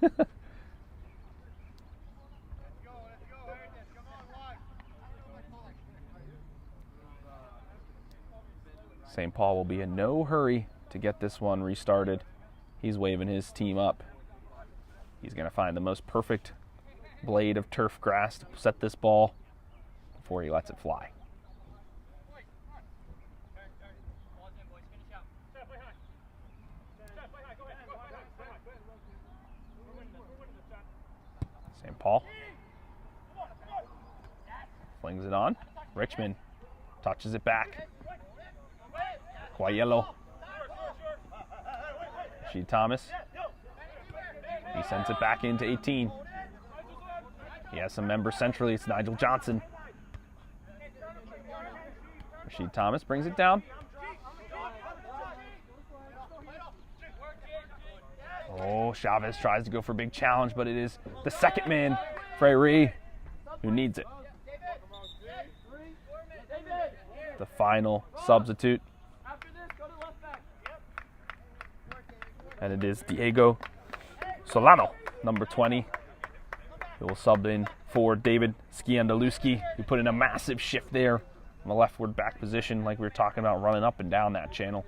St. Paul will be in no hurry to get this one restarted. He's waving his team up. He's going to find the most perfect blade of turf grass to set this ball before he lets it fly. St. Paul flings it on. Richmond touches it back. Coelho. Rashid Thomas. He sends it back into 18. He has some members centrally. It's Nigel Johnson. Rashid Thomas brings it down. Oh, Chavez tries to go for a big challenge, but it is the second man, Freyre, who needs it. The final substitute. And it is Diego Solano, number 20, who will sub in for David Skiandaluski, who put in a massive shift there on the leftward back position, like we were talking about, running up and down that channel.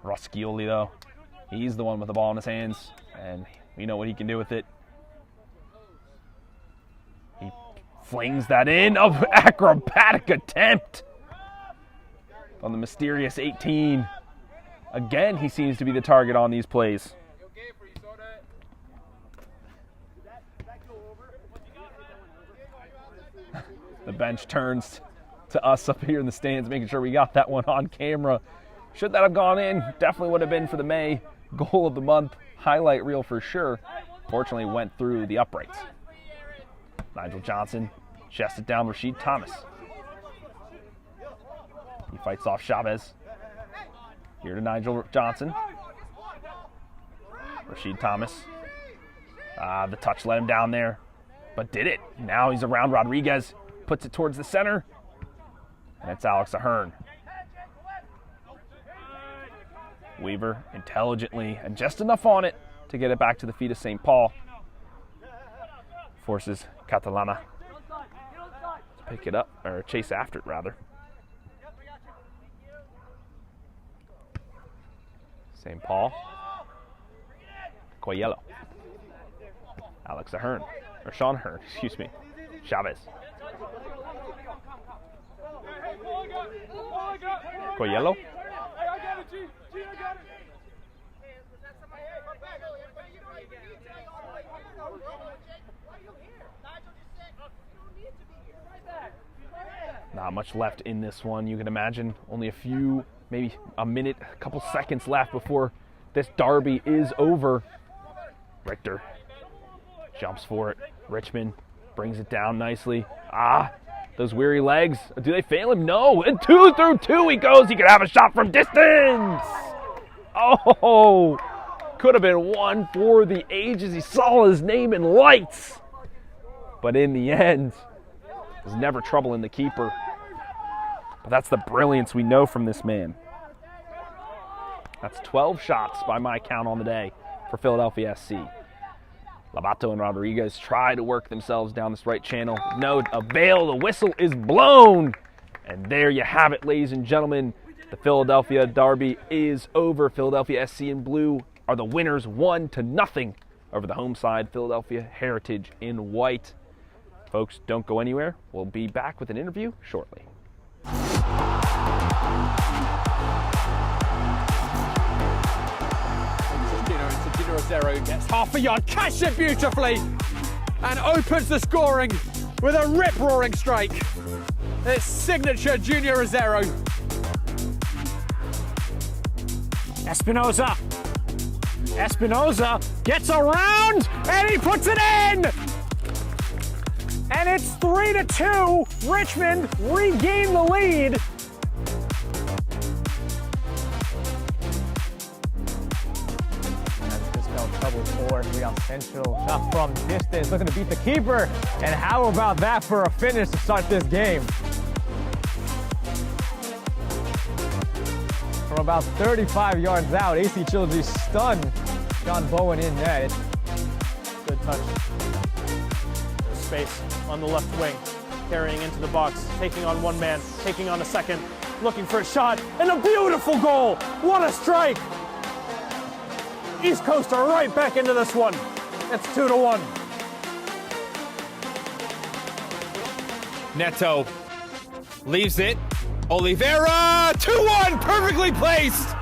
Rascioli, though, he's the one with the ball in his hands, and we know what he can do with it. He flings that in. An acrobatic attempt on the mysterious 18. Again, he seems to be the target on these plays. The bench turns to us up here in the stands, making sure we got that one on camera. Should that have gone in, definitely would have been for the May goal of the month highlight reel for sure. Fortunately, went through the uprights. Nigel Johnson chested down Rashid Thomas. He fights off Chavez. Here to Nigel Johnson. Rashid Thomas. The touch let him down there, but did it. Now he's around Rodriguez. Puts it towards the center. And it's Alex Ahern. Weaver intelligently and just enough on it to get it back to the feet of St. Paul. Forces Catalana to pick it up, or chase after it rather. St. Paul. Coelho. Alex Ahern. Or Sean Ahern, excuse me. Chavez. Coelho. Not much left in this one. You can imagine only a few, maybe a minute, a couple seconds left before this derby is over. Richter jumps for it. Richmond brings it down nicely. Those weary legs. Do they fail him? No. And 2 through 2 he goes. He could have a shot from distance. Oh, could have been one for the ages. He saw his name in lights. But in the end, there's never trouble in the keeper. But that's the brilliance we know from this man. That's 12 shots by my count on the day for Philadelphia SC. Lobato and Rodriguez try to work themselves down this right channel. No avail. The whistle is blown. And there you have it, ladies and gentlemen. The Philadelphia derby is over. Philadelphia SC in blue are the winners 1-0 over the home side, Philadelphia Heritage in white. Folks, don't go anywhere. We'll be back with an interview shortly. Rosero gets half a yard, cash it beautifully, and opens the scoring with a rip-roaring strike. It's signature Junior Rosero. Espinoza gets around and he puts it in! And it's 3-2. Richmond regain the lead. Trouble for Real Central. Shot from distance, looking to beat the keeper. And how about that for a finish to start this game? From about 35 yards out, AC Trilogy stunned John Bowen in net. Good touch. There's space on the left wing. Carrying into the box. Taking on one man. Taking on a second. Looking for a shot. And a beautiful goal. What a strike. East Coast are right back into this one. It's 2-1. Neto leaves it. Oliveira, 2-1, perfectly placed.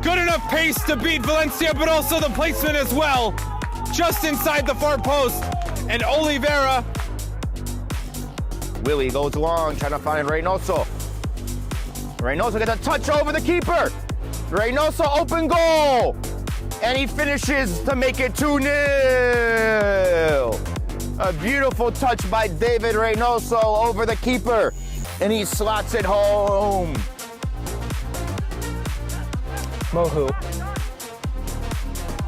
Good enough pace to beat Valencia, but also the placement as well. Just inside the far post. And Oliveira. Willie goes long, trying to find Reynoso. Reynoso gets a touch over the keeper. Reynoso, open goal. And he finishes to make it 2-0. A beautiful touch by David Reynoso over the keeper. And he slots it home. Mohu.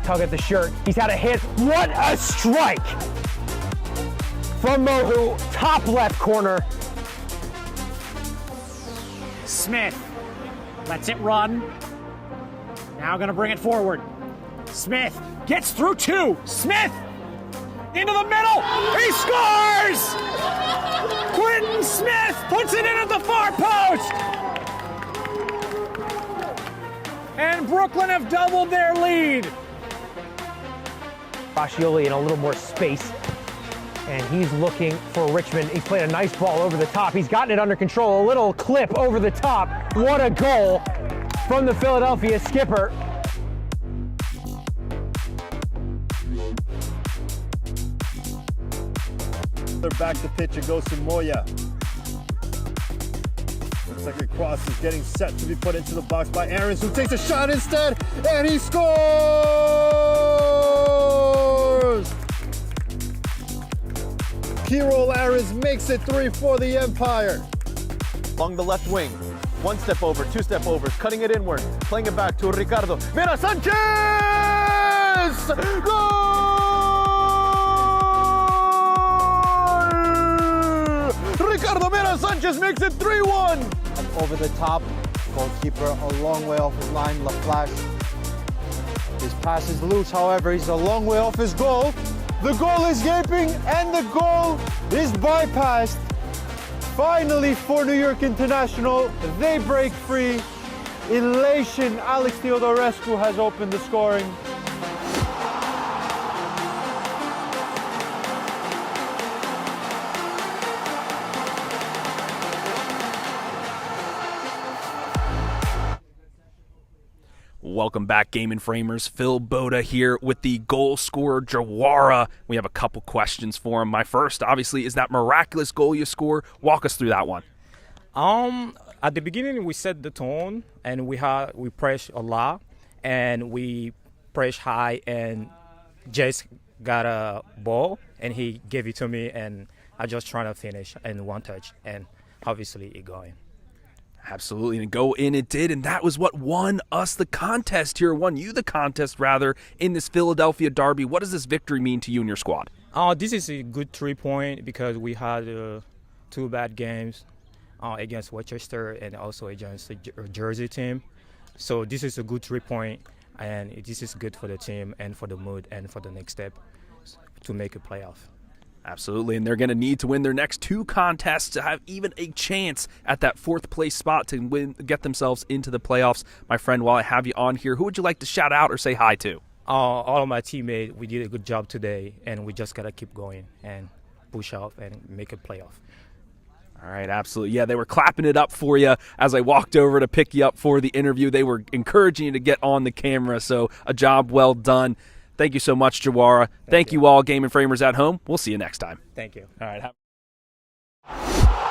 Tug at the shirt. He's had a hit. What a strike! From Mohu, top left corner. Smith lets it run. Now gonna bring it forward. Smith gets through 2. Smith into the middle. He scores! Quentin Smith puts it in at the far post. And Brooklyn have doubled their lead. Rashioli in a little more space. And he's looking for Richmond. He's played a nice ball over the top. He's gotten it under control. A little clip over the top. What a goal from the Philadelphia skipper. Back to pitch, it goes to Moya. Looks like a cross is getting set to be put into the box by Aarons, who takes a shot instead, and he scores! Kirol Aarons makes it 3 for the Empire. Along the left wing, 1 step over, 2 step overs, cutting it inward, playing it back to Ricardo. Mira Sanchez! Goal! Ricardo Mira Sanchez makes it 3-1. Over the top, goalkeeper a long way off his line, LaFlash. His pass is loose, however, he's a long way off his goal. The goal is gaping and the goal is bypassed. Finally for New York International, they break free. Elation, Alex Theodorescu has opened the scoring. Welcome back, Game and Framers. Phil Boda here with the goal scorer, Jawara. We have a couple questions for him. My first, obviously, is that miraculous goal you score. Walk us through that one. At the beginning, we set the tone, and we pressed a lot, and we pressed high, and Jace got a ball, and he gave it to me, and I just trying to finish in one touch, and obviously it going. Absolutely, and go in it did, and that was what won us the contest here, won you the contest, rather, in this Philadelphia derby. What does this victory mean to you and your squad? This is a good 3 point because we had 2 bad games against Worcester and also against the Jersey team. So this is a good 3 point, and this is good for the team and for the mood and for the next step to make a playoff. Absolutely, and they're going to need to win their next 2 contests to have even a chance at that 4th place spot to get themselves into the playoffs. My friend, while I have you on here, who would you like to shout out or say hi to? All of my teammates, we did a good job today, and we just got to keep going and push off and make a playoff. All right, absolutely. Yeah, they were clapping it up for you as I walked over to pick you up for the interview. They were encouraging you to get on the camera, so a job well done. Thank you so much, Jawara. Thank you all, Game and Framers at home. We'll see you next time. Thank you. All right.